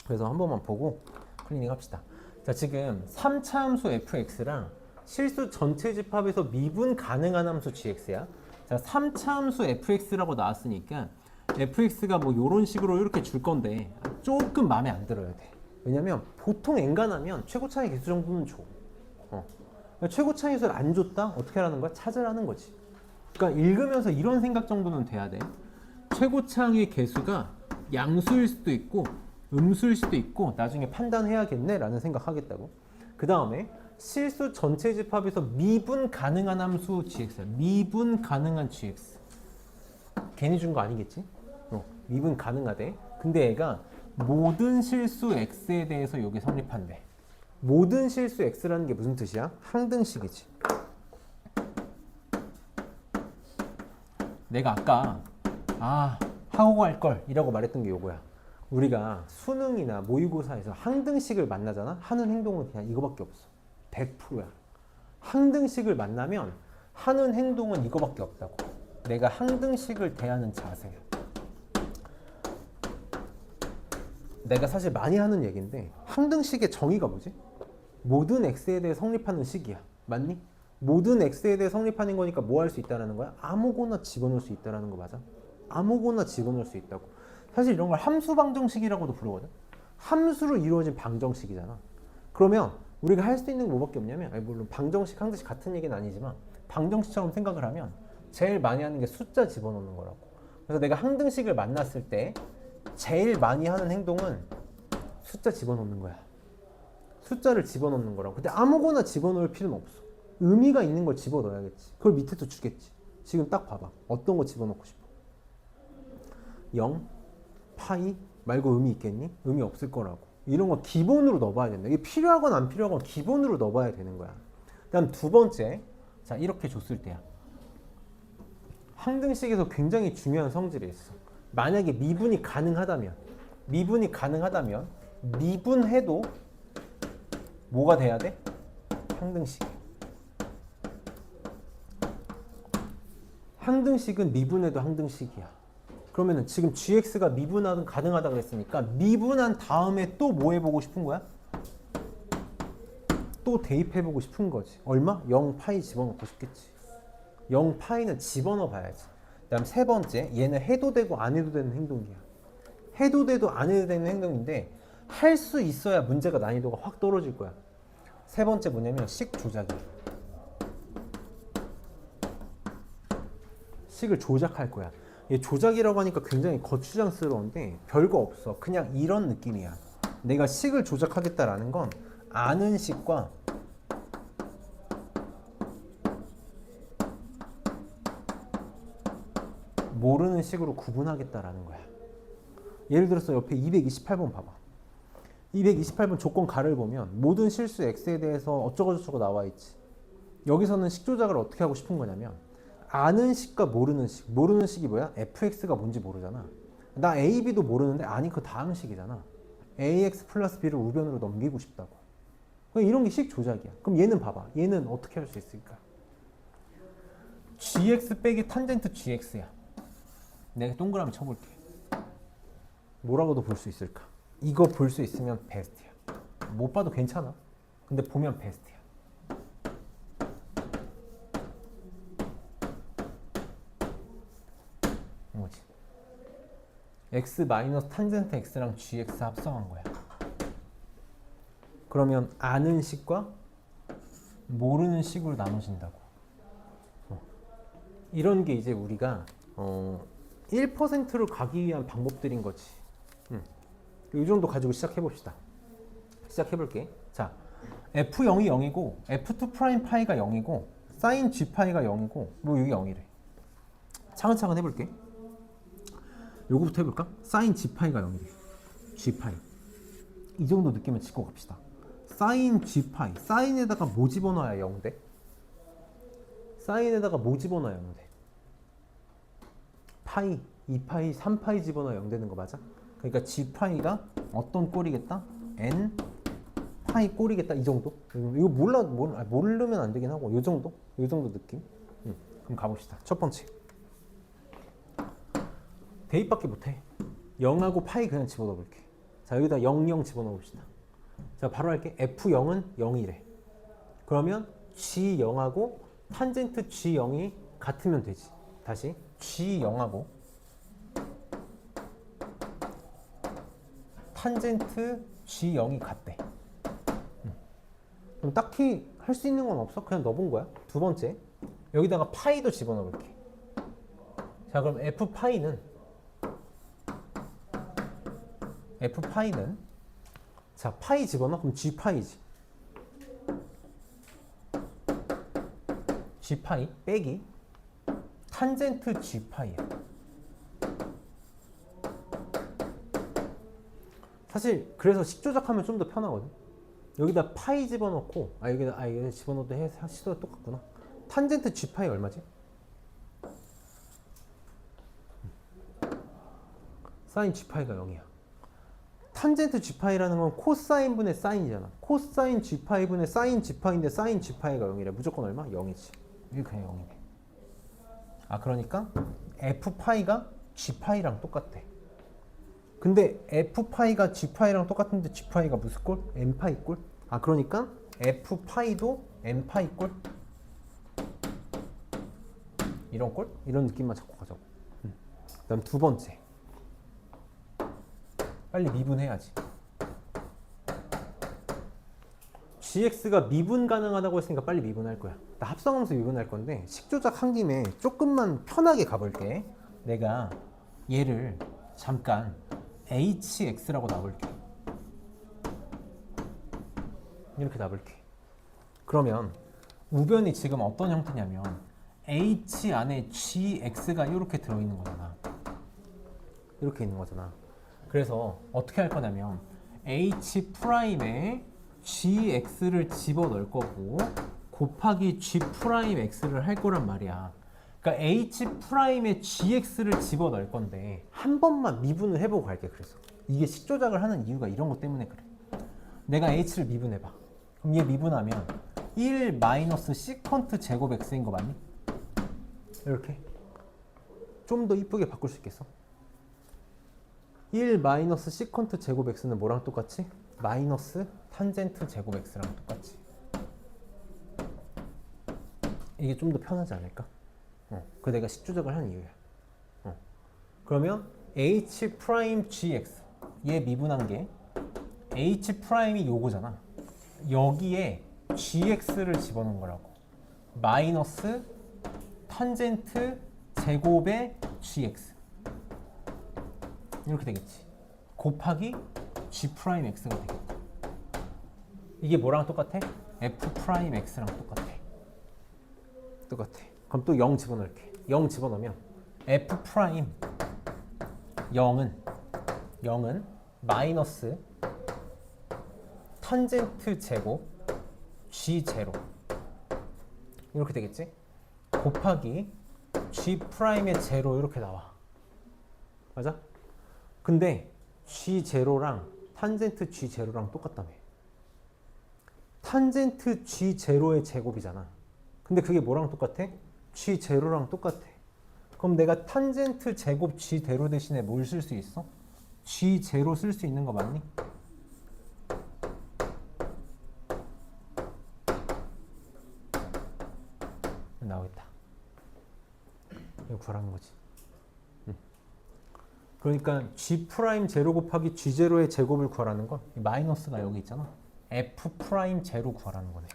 그래서 한 번만 보고 클리닝 합시다. 자, 지금 3차 함수 fx랑 실수 전체 집합에서 미분 가능한 함수 gx야. 자, 3차 함수 fx라고 나왔으니까 fx가 뭐 이런 식으로 이렇게 줄 건데 조금 마음에 안 들어야 돼. 왜냐면 보통 엔간하면 최고 차이 개수 정도는 줘. 최고 차이 개수를 안 줬다? 어떻게 하라는 거야? 찾으라는 거지. 그러니까 읽으면서 이런 생각 정도는 돼야 돼. 최고 차이 개수가 양수일 수도 있고 음수일 수도 있고 나중에 판단해야겠네 라는 생각하겠다고. 그 다음에 실수 전체 집합에서 미분 가능한 함수 gx야. 미분 가능한 gx. 괜히 준 거 아니겠지? 미분 가능하대. 근데 얘가 모든 실수 x에 대해서 여기 성립한대. 모든 실수 x라는 게 무슨 뜻이야? 항등식이지. 내가 아까 하고 갈 걸 이라고 말했던 게 요거야. 우리가 수능이나 모의고사에서 항등식을 만나잖아? 하는 행동은 그냥 이거밖에 없어. 100%야. 항등식을 만나면 하는 행동은 이거밖에 없다고. 내가 항등식을 대하는 자세. 내가 사실 많이 하는 얘기인데 항등식의 정의가 뭐지? 모든 x에 대해 성립하는 식이야. 맞니? 모든 x에 대해 성립하는 거니까 뭐 할 수 있다는 거야? 아무거나 집어넣을 수 있다는 거 맞아? 아무거나 집어넣을 수 있다고. 사실 이런 걸 함수 방정식이라고도 부르거든. 함수로 이루어진 방정식이잖아. 그러면 우리가 할 수 있는 거 뭐밖에 없냐면, 아니 물론 방정식, 항등식 같은 얘기는 아니지만 방정식처럼 생각을 하면 제일 많이 하는 게 숫자 집어넣는 거라고. 그래서 내가 항등식을 만났을 때 제일 많이 하는 행동은 숫자 집어넣는 거야. 숫자를 집어넣는 거라고. 근데 아무거나 집어넣을 필요는 없어. 의미가 있는 걸 집어넣어야겠지. 그걸 밑에도 주겠지. 지금 딱 봐봐. 어떤 거 집어넣고 싶어? 0, 파이 말고 의미 있겠니? 의미 없을 거라고. 이런 거 기본으로 넣어봐야 된다. 이게 필요하건 안 필요하건 기본으로 넣어봐야 되는 거야. 그다음 두 번째, 자 이렇게 줬을 때야. 항등식에서 굉장히 중요한 성질이 있어. 만약에 미분이 가능하다면 미분해도 뭐가 돼야 돼? 항등식. 항등식은 미분해도 항등식이야. 그러면은 지금 gx가 미분하든 가능하다 그랬으니까 미분한 다음에 또 뭐 해보고 싶은 거야? 또 대입해보고 싶은 거지. 얼마? 0파이 집어넣고 싶겠지. 0파이는 집어넣어 봐야지. 그 다음 세 번째, 얘는 해도 되고 안 해도 되는 행동이야. 해도 돼도 안 해도 되는 행동인데 할 수 있어야 문제가 난이도가 확 떨어질 거야. 세 번째 뭐냐면 식 조작이야. 식을 조작할 거야. 얘 조작이라고 하니까 굉장히 거추장스러운데 별거 없어. 그냥 이런 느낌이야. 내가 식을 조작하겠다라는 건 아는 식과 모르는 식으로 구분하겠다라는 거야. 예를 들어서 옆에 228번 봐봐. 228번 조건 가를 보면 모든 실수 x에 대해서 어쩌고저쩌고 나와 있지. 여기서는 식 조작을 어떻게 하고 싶은 거냐면 아는 식과 모르는 식. 모르는 식이 뭐야? fx가 뭔지 모르잖아. 나 a, b도 모르는데 아니 그 다음 식이잖아. ax 플러스 b를 우변으로 넘기고 싶다고. 이런 게 식 조작이야. 그럼 얘는 봐봐. 얘는 어떻게 할 수 있을까? gx 빼기 탄젠트 gx야. 내가 동그라미 쳐볼게. 뭐라고도 볼 수 있을까? 이거 볼 수 있으면 베스트야. 못 봐도 괜찮아. 근데 보면 베스트야. 뭐지? x 마이너스 탄젠트 x랑 gx 합성한 거야. 그러면 아는 식과 모르는 식으로 나눠진다고. 이런 게 이제 우리가 1%로 가기 위한 방법들인 거지. 이 정도 가지고 시작해 봅시다. 시작해 볼게. 자, f0이 0이고 f2 프라임 파이가 0이고 사인 g 파이가 0이고 뭐 여기 0이래. 차근차근 해볼게. 요거부터 해볼까? 사인 g 파이가 0이래. g 파이. 이 정도 느낌을 짚고 갑시다. 사인 g 파이. 사인에다가 뭐 집어넣어야 0 돼? 사인에다가 뭐 집어넣어야 0 돼? 파이, 2파이, 3파이 집어넣어 0 되는 거 맞아? 그러니까 g파이가 어떤 꼴이겠다? n 파이 꼴이겠다. 이 정도? 이거 모르면 안 되긴 하고 이 정도? 이 정도 느낌? 그럼 가봅시다. 첫 번째. 대입밖에 못해. 0하고 파이 그냥 집어넣어 볼게. 자, 여기다 0, 0 집어넣어 봅시다. 자, 바로 할게. f0은 0이래. 그러면 g0하고 탄젠트 g0이 같으면 되지. 다시 g0하고 탄젠트 g0이 같대. 그럼 딱히 할 수 있는 건 없어. 그냥 넣어본 거야. 두 번째, 여기다가 파이도 집어넣어 볼게. 자, 그럼 f파이는 자, 파이 집어넣어. 그럼 g파이지. g파이 빼기 탄젠트 g파이야. 사실 그래서 식 조작하면 좀 더 편하거든. 여기다 파이 집어넣고 여기다 집어넣어도 시도가 똑같구나. 탄젠트 g파이 얼마지? 사인 g파이가 0이야. 탄젠트 g파이라는 건 코사인 분의 사인이잖아. 코사인 g파이 분의 사인 g파이인데 사인 g파이가 0이래. 무조건 얼마? 0이지. 이게 그냥 0이네. 그러니까 f파이가 g파이랑 똑같대. 근데 f파이가 g파이랑 똑같은데 g파이가 무슨 꼴? n파이 꼴? 그러니까 f파이도 n파이 꼴? 이런 꼴? 이런 느낌만 잡고 가자고. 그 다음 두 번째. 빨리 미분해야지. gx가 미분 가능하다고 했으니까 빨리 미분할 거야. 나 합성함수 미분할 건데 식 조작한 김에 조금만 편하게 가볼게. 내가 얘를 잠깐 hx라고 놔볼게. 이렇게 놔볼게. 그러면 우변이 지금 어떤 형태냐면 h 안에 gx가 이렇게 들어있는 거잖아. 이렇게 있는 거잖아. 그래서 어떻게 할 거냐면 h 프라임에 gx를 집어넣을 거고 곱하기 g 프라임 x를 할 거란 말이야. 그러니까 h 프라임에 gx를 집어넣을 건데 한 번만 미분을 해보고 갈게. 그래서 이게 식 조작을 하는 이유가 이런 것 때문에 그래. 내가 h를 미분해봐. 그럼 얘 미분하면 1 마이너스 시컨트 제곱 x인 거 맞니? 이렇게 좀 더 이쁘게 바꿀 수 있겠어? 1 마이너스 시컨트 제곱 x는 뭐랑 똑같이? 마이너스 탄젠트 제곱 x랑 똑같이. 이게 좀 더 편하지 않을까? 그 내가 식 조작을 하는 이유야. 그러면 h 프라임 gx 얘 미분한 게 h 프라임이 요거잖아. 여기에 gx를 집어넣은 거라고. 마이너스 탄젠트 제곱의 gx 이렇게 되겠지. 곱하기 g 프라임 x가 되겠다. 이게 뭐랑 똑같아? f 프라임 x랑 똑같아. 똑같아. 그럼 또 0 집어넣을게. 0 집어넣으면 f 프라임 0은 마이너스 탄젠트 제곱 g 제로 이렇게 되겠지? 곱하기 g 프라임의 제로 이렇게 나와. 맞아? 근데 g 제로랑 탄젠트 g 제로랑 똑같다며. 탄젠트 g 제로의 제곱이잖아. 근데 그게 뭐랑 똑같아? g 제로랑 똑같아. 그럼 내가 탄젠트 제곱 g 제로 대신에 뭘 쓸 수 있어? g 제로 쓸 수 있는 거 맞니? 나오겠다. 이거 구하라는 거지. 그러니까 g 프라임 제로 곱하기 g 제로의 제곱을 구하라는 건 이 마이너스가 여기 있잖아. f 프라임 제로 구하라는 거네.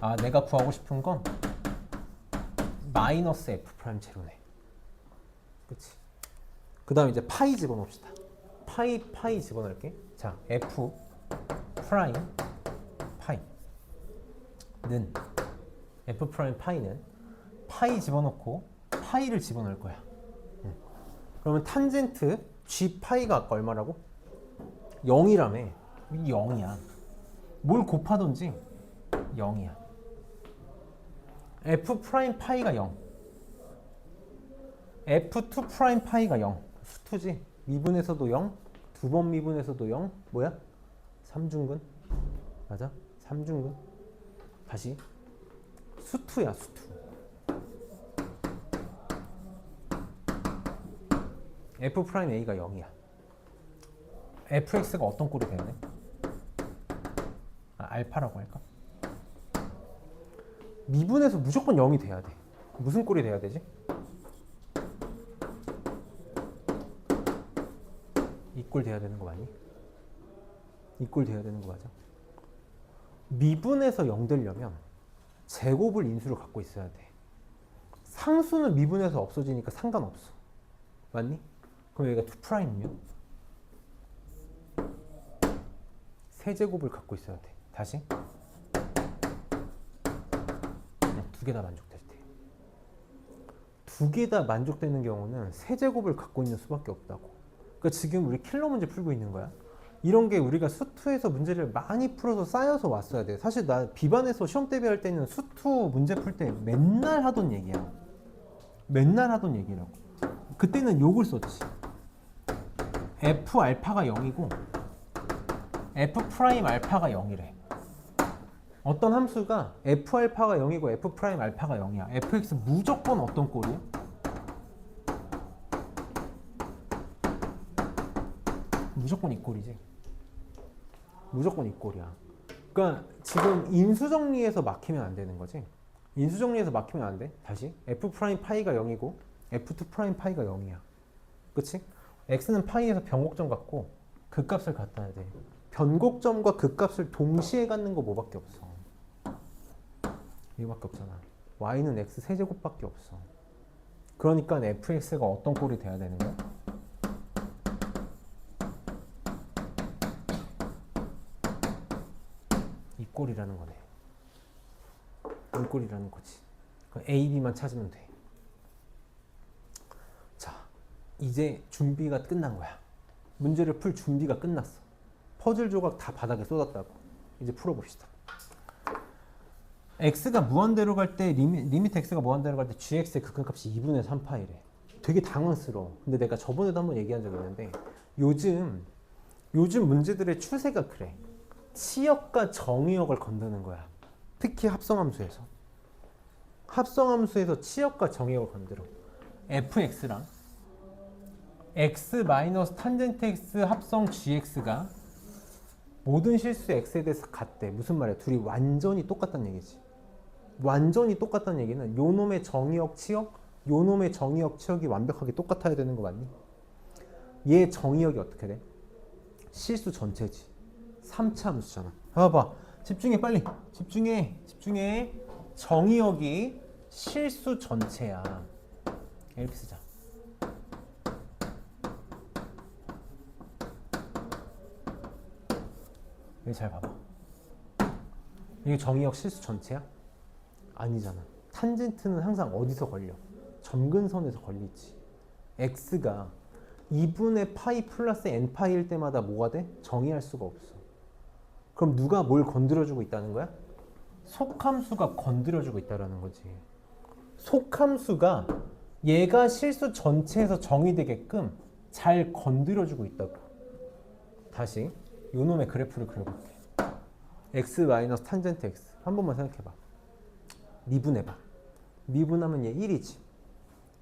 아, 내가 구하고 싶은 건 마이너스 f 프라임 제로네. 그치? 그 다음에 이제 파이 집어넣읍시다. 파이 집어넣을게. 자, f 프라임 파이는 f 프라임 파이는 파이 집어넣고 파이를 집어넣을 거야. 그러면 탄젠트 g 파이가 아까 얼마라고? 0이라며. 이 0이야. 뭘 곱하던지 0이야. f 프라임 파이가 0. f2 프라임 파이가 0. 수투지. 미분에서도 0. 두 번 미분에서도 0. 뭐야? 3중근. 맞아? 3중근. 다시. 수투야, 수투. f 프라임 a가 0이야. fx가 어떤 꼴이 되네? 알파라고 할까? 미분에서 무조건 0이 돼야 돼. 무슨 꼴이 돼야 되지? 이 꼴 돼야 되는 거 맞니? 이 꼴 돼야 되는 거 맞아? 미분에서 0 되려면 제곱을 인수로 갖고 있어야 돼. 상수는 미분에서 없어지니까 상관없어. 맞니? 그럼 여기가 2'이면 세제곱을 갖고 있어야 돼. 다시 두 개 다 만족될 때. 두 개 다 만족되는 경우는 세제곱을 갖고 있는 수밖에 없다고. 그러니까 지금 우리 킬러 문제 풀고 있는 거야. 이런 게 우리가 수투에서 문제를 많이 풀어서 쌓여서 왔어야 돼. 사실 나 비반에서 시험 대비할 때는 수투 문제 풀 때 맨날 하던 얘기야. 맨날 하던 얘기라고. 그때는 욕을 썼지. f 알파가 0이고 f 프라임 알파가 0이래. 어떤 함수가 f 알파가 0이고 f 프라임 알파가 0이야. fx 무조건 어떤 꼴이야? 무조건 이 꼴이지. 무조건 이 꼴이야. 그러니까 지금 인수정리에서 막히면 안 되는 거지. 인수정리에서 막히면 안 돼. 다시 f 프라임 파이가 0이고 f2 프라임 파이가 0이야. 그치? x는 파이에서 변곡점 같고 그 값을 갖다 야 돼. 변곡점과 극값을 동시에 갖는 거 뭐밖에 없어? 이거밖에 없잖아. y는 x 세제곱밖에 없어. 그러니까 fx가 어떤 꼴이 돼야 되는 거야? 이 꼴이라는 거네. 이 꼴이라는 거지. A, B만 찾으면 돼. 자, 이제 준비가 끝난 거야. 문제를 풀 준비가 끝났어. 퍼즐 조각 다 바닥에 쏟았다고. 이제 풀어봅시다. x가 무한대로 갈 때 리미트 x가 무한대로 갈 때 gx의 극한값이 2분의 3파이래. 되게 당황스러워. 근데 내가 저번에도 한번 얘기한 적이 있는데 요즘 문제들의 추세가 그래. 치역과 정의역을 건드는 거야. 특히 합성함수에서. 합성함수에서 치역과 정의역을 건드려. fx랑 x 마이너스 탄젠트 x 합성 gx가 모든 실수 x에 대해서 같대. 무슨 말이야? 둘이 완전히 똑같다는 얘기지. 완전히 똑같다는 얘기는 요놈의 정의역 치역, 요놈의 정의역 치역이 완벽하게 똑같아야 되는 거 맞니? 얘 정의역이 어떻게 돼? 실수 전체지. 3차 함수잖아. 봐봐. 집중해 빨리. 집중해. 정의역이 실수 전체야. 이렇게 쓰자. 여기 잘 봐봐. 이게 정의역 실수 전체야? 아니잖아. 탄젠트는 항상 어디서 걸려? 점근선에서 걸리지. x가 2분의 파이 플러스 n파이일 때마다 뭐가 돼? 정의할 수가 없어. 그럼 누가 뭘 건드려주고 있다는 거야? 속함수가 건드려주고 있다는 거지. 속함수가 얘가 실수 전체에서 정의되게끔 잘 건드려주고 있다고. 다시 요놈의 그래프를 그려볼게. x 마이너스 탄젠트 x 한 번만 생각해봐. 미분해봐. 미분하면 얘 1이지.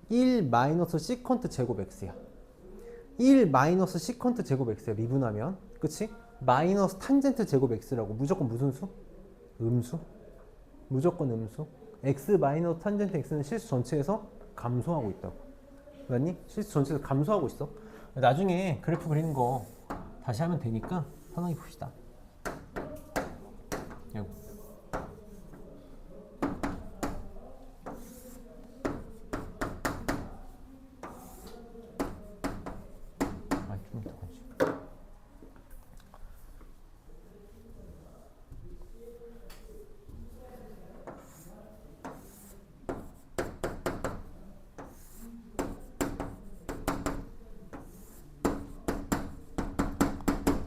1 마이너스 시컨트 제곱 x야. 1 마이너스 시컨트 제곱 x야. 미분하면 그치? 마이너스 탄젠트 제곱 x라고. 무조건 무슨 수? 음수? 무조건 음수. x 마이너스 탄젠트 x는 실수 전체에서 감소하고 있다고. 맞니? 실수 전체에서 감소하고 있어. 나중에 그래프 그리는 거 다시 하면 되니까 편하게 봅시다. 여기. 좀 더 건지.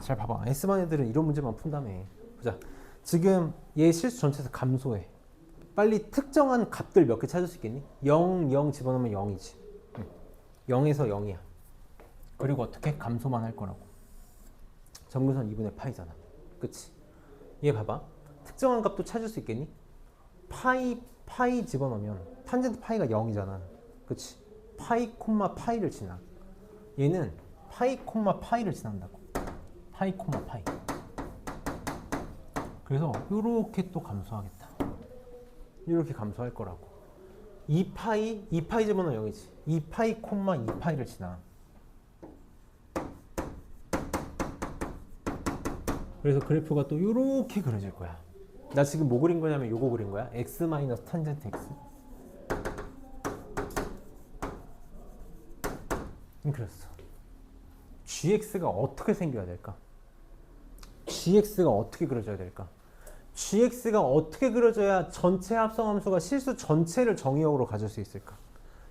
잘 봐봐. S반 애들은 이런 문제만 푼다며. 보자. 지금 얘 실수 전체에서 감소해. 빨리 특정한 값들 몇 개 찾을 수 있겠니? 0, 0 집어넣으면 0이지. 0에서 0이야. 그리고 어떻게? 감소만 할 거라고. 점근선 2분의 파이잖아. 그치? 얘 봐봐. 특정한 값도 찾을 수 있겠니? 파이 집어넣으면 탄젠트 파이가 0이잖아. 그치? 파이 콤마 파이를 지나. 얘는 파이 콤마 파이를 지난다고. 파이 콤마 파이. 그래서 이렇게 또 감소하겠다. 이렇게 감소할 거라고. 2파이 집어넣으면 0이지. 2파이 콤마 2파이를 지나. 그래서 그래프가 또 이렇게 그려질 거야. 나 지금 뭐 그린 거냐면 요거 그린 거야. x 마이너스 탄젠트 x. 그렸어. gx가 어떻게 생겨야 될까? gx가 어떻게 그려져야 될까? gx가 어떻게 그려져야 전체 합성함수가 실수 전체를 정의역으로 가질 수 있을까?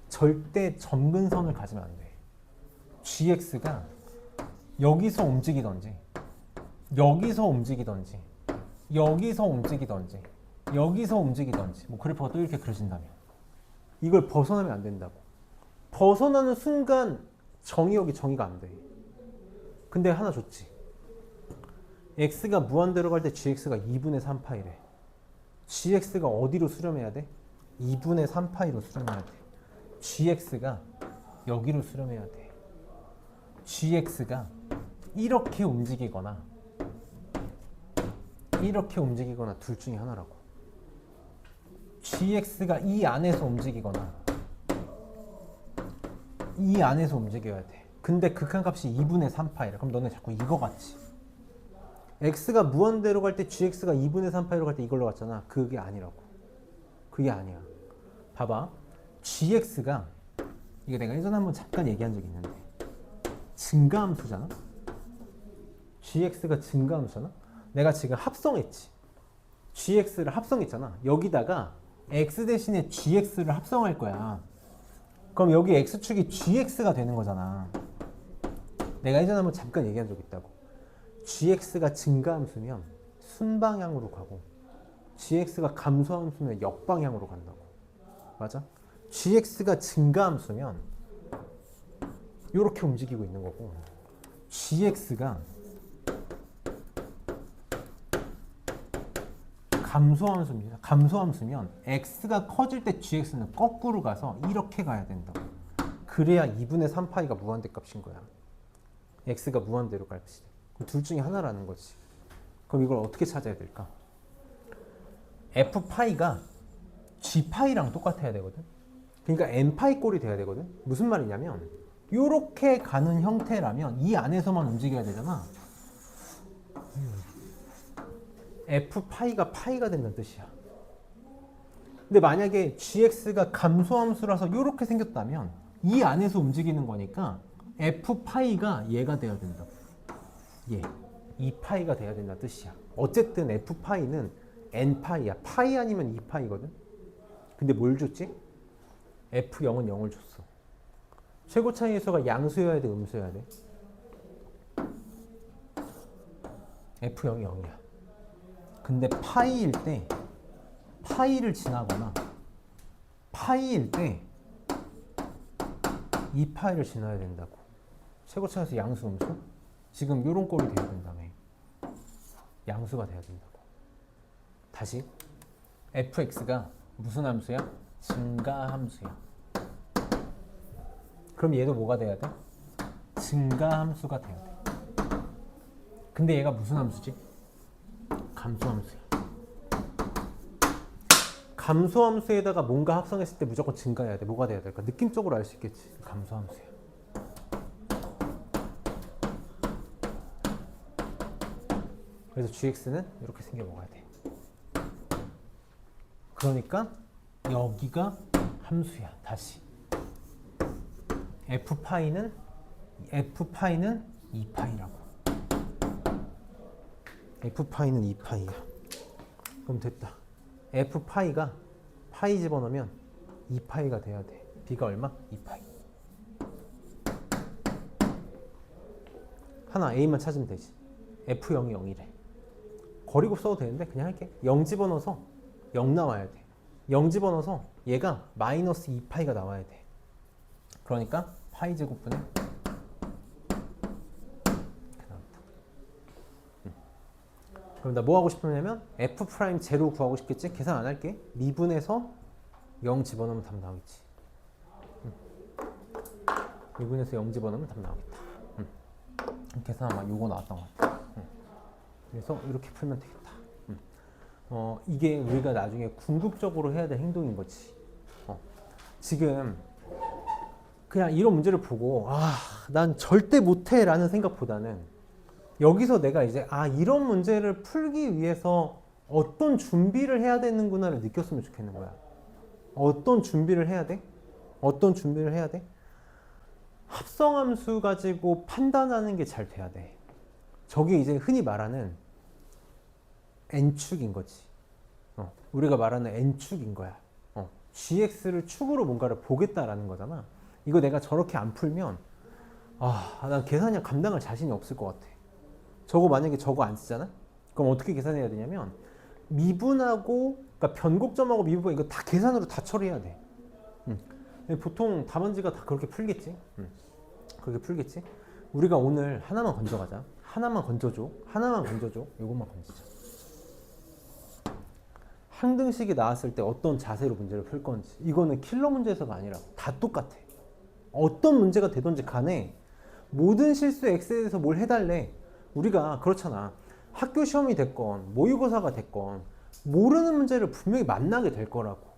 절대 점근선을 가지면 안 돼. gx가 여기서 움직이던지 여기서 움직이던지 여기서 움직이던지 여기서 움직이던지 뭐 그래프가 또 이렇게 그려진다면 이걸 벗어나면 안 된다고. 벗어나는 순간 정의역이 정의가 안 돼. 근데 하나 좋지. x가 무한대로 갈 때 gx가 2분의 3파이래. gx가 어디로 수렴해야 돼? 2분의 3파이로 수렴해야 돼. gx가 여기로 수렴해야 돼. gx가 이렇게 움직이거나 둘 중에 하나라고. gx가 이 안에서 움직이거나 이 안에서 움직여야 돼. 근데 극한값이 2분의 3파이래. 그럼 너네 자꾸 이거 같지. x가 무한대로 갈 때 gx가 2분의 3파이로 갈 때 이걸로 갔잖아. 그게 아니라고. 그게 아니야. 봐봐. gx가 이거 내가 예전에 한번 잠깐 얘기한 적이 있는데 증가함수잖아. gx가 증가함수잖아. 내가 지금 합성했지. gx를 합성했잖아. 여기다가 x 대신에 gx를 합성할 거야. 그럼 여기 x축이 gx가 되는 거잖아. 내가 예전에 한번 잠깐 얘기한 적 있다고. gx가 증가함수면 순방향으로 가고 gx가 감소함수면 역방향으로 간다고. 맞아? gx가 증가함수면 이렇게 움직이고 있는 거고 gx가 감소함수면 x가 커질 때 gx는 거꾸로 가서 이렇게 가야 된다고. 그래야 2분의 3파이가 무한대 값인 거야. x가 무한대로 갈 때. 둘 중에 하나라는 거지. 그럼 이걸 어떻게 찾아야 될까? f파이가 g파이랑 똑같아야 되거든. 그러니까 n파이 꼴이 돼야 되거든. 무슨 말이냐면 이렇게 가는 형태라면 이 안에서만 움직여야 되잖아. f파이가 파이가 된다는 뜻이야. 근데 만약에 gx가 감소함수라서 이렇게 생겼다면 이 안에서 움직이는 거니까 f파이가 얘가 돼야 된다. 얘. 2파이가 돼야 된다는 뜻이야. 어쨌든 f파이는 n파이야. 파이 아니면 2파이거든. 근데 뭘 줬지? f0은 0을 줬어. 최고 차이 해소가 양수여야 돼, 음수여야 돼? f0이 0이야. 근데 파이일 때 파이를 지나거나 파이일 때 2파이를 지나야 된다고. 최고 차이 해소 양수, 음수? 지금 요런 꼴이 돼야 된다며. 양수가 돼야 된다고. 다시 fx가 무슨 함수야? 증가함수야. 그럼 얘도 뭐가 돼야 돼? 증가함수가 돼야 돼. 근데 얘가 무슨 함수지? 감소함수야. 감소함수에다가 뭔가 합성했을 때 무조건 증가해야 돼. 뭐가 돼야 될까? 느낌적으로 알 수 있겠지. 감소함수야. 그래서 gx는 이렇게 생겨 먹어야 돼. 그러니까 여기가 함수야. 다시 f파이는 2파이라고. f파이는 2파이야. 그럼 됐다. f파이가 파이 집어넣으면 2파이가 돼야 돼. b가 얼마? 2파이. 하나 a만 찾으면 되지. f0이 0이래. 거리곱 써도 되는데 그냥 할게. 0 집어넣어서 0 나와야 돼. 0 집어넣어서 얘가 마이너스 2파이가 나와야 돼. 그러니까 파이 제곱분의 이렇게 나옵니다. 그럼 나 뭐 하고 싶으냐면 f 프라임 제로 구하고 싶겠지? 계산 안 할게. 미분에서 0 집어넣으면 답 나오겠지. 미분에서 0 집어넣으면 답 나오겠다. 계산 아마 요거 나왔던 것 같아. 그래서 이렇게 풀면 되겠다. 이게 우리가 나중에 궁극적으로 해야 될 행동인 거지. 지금 그냥 이런 문제를 보고 난 절대 못해 라는 생각보다는 여기서 내가 이제 이런 문제를 풀기 위해서 어떤 준비를 해야 되는구나를 느꼈으면 좋겠는 거야. 어떤 준비를 해야 돼? 어떤 준비를 해야 돼? 합성함수 가지고 판단하는 게 잘 돼야 돼. 저게 이제 흔히 말하는 n축인 거지. 우리가 말하는 n축인 거야. gx를 축으로 뭔가를 보겠다라는 거잖아. 이거 내가 저렇게 안 풀면 난 계산량 감당할 자신이 없을 것 같아. 저거 만약에 저거 안 쓰잖아? 그럼 어떻게 계산해야 되냐면 미분하고 그러니까 변곡점하고 미분 이거 다 계산으로 다 처리해야 돼. 보통 답안지가 다 그렇게 풀겠지. 그렇게 풀겠지. 우리가 오늘 하나만 건져가자. 하나만 건져줘. 하나만 건져줘. 이것만 건지자. 항등식이 나왔을 때 어떤 자세로 문제를 풀 건지. 이거는 킬러 문제에서가 아니라 다 똑같아. 어떤 문제가 되든지 간에 모든 실수 x에 대해서 뭘 해달래. 우리가 그렇잖아. 학교 시험이 됐건 모의고사가 됐건 모르는 문제를 분명히 만나게 될 거라고.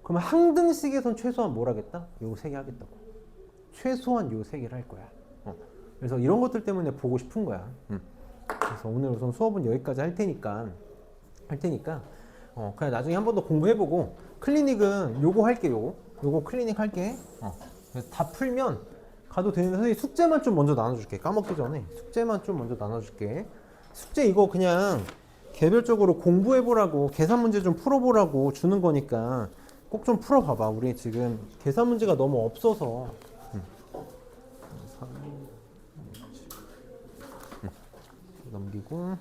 그러면 항등식에선 최소한 뭘 하겠다? 요 세 개 하겠다고. 최소한 요 세 개를 할 거야. 그래서 이런 것들 때문에 보고 싶은 거야. 그래서 오늘 우선 수업은 여기까지 할 테니까 그냥 나중에 한 번 더 공부해보고 클리닉은 요거 할게. 요거 클리닉 할게. 그래서 다 풀면 가도 되는데 선생님 숙제만 좀 먼저 나눠줄게. 까먹기 전에 숙제만 좀 먼저 나눠줄게. 숙제 이거 그냥 개별적으로 공부해보라고 계산 문제 좀 풀어보라고 주는 거니까 꼭 좀 풀어봐봐. 우리 지금 계산 문제가 너무 없어서. 넘기고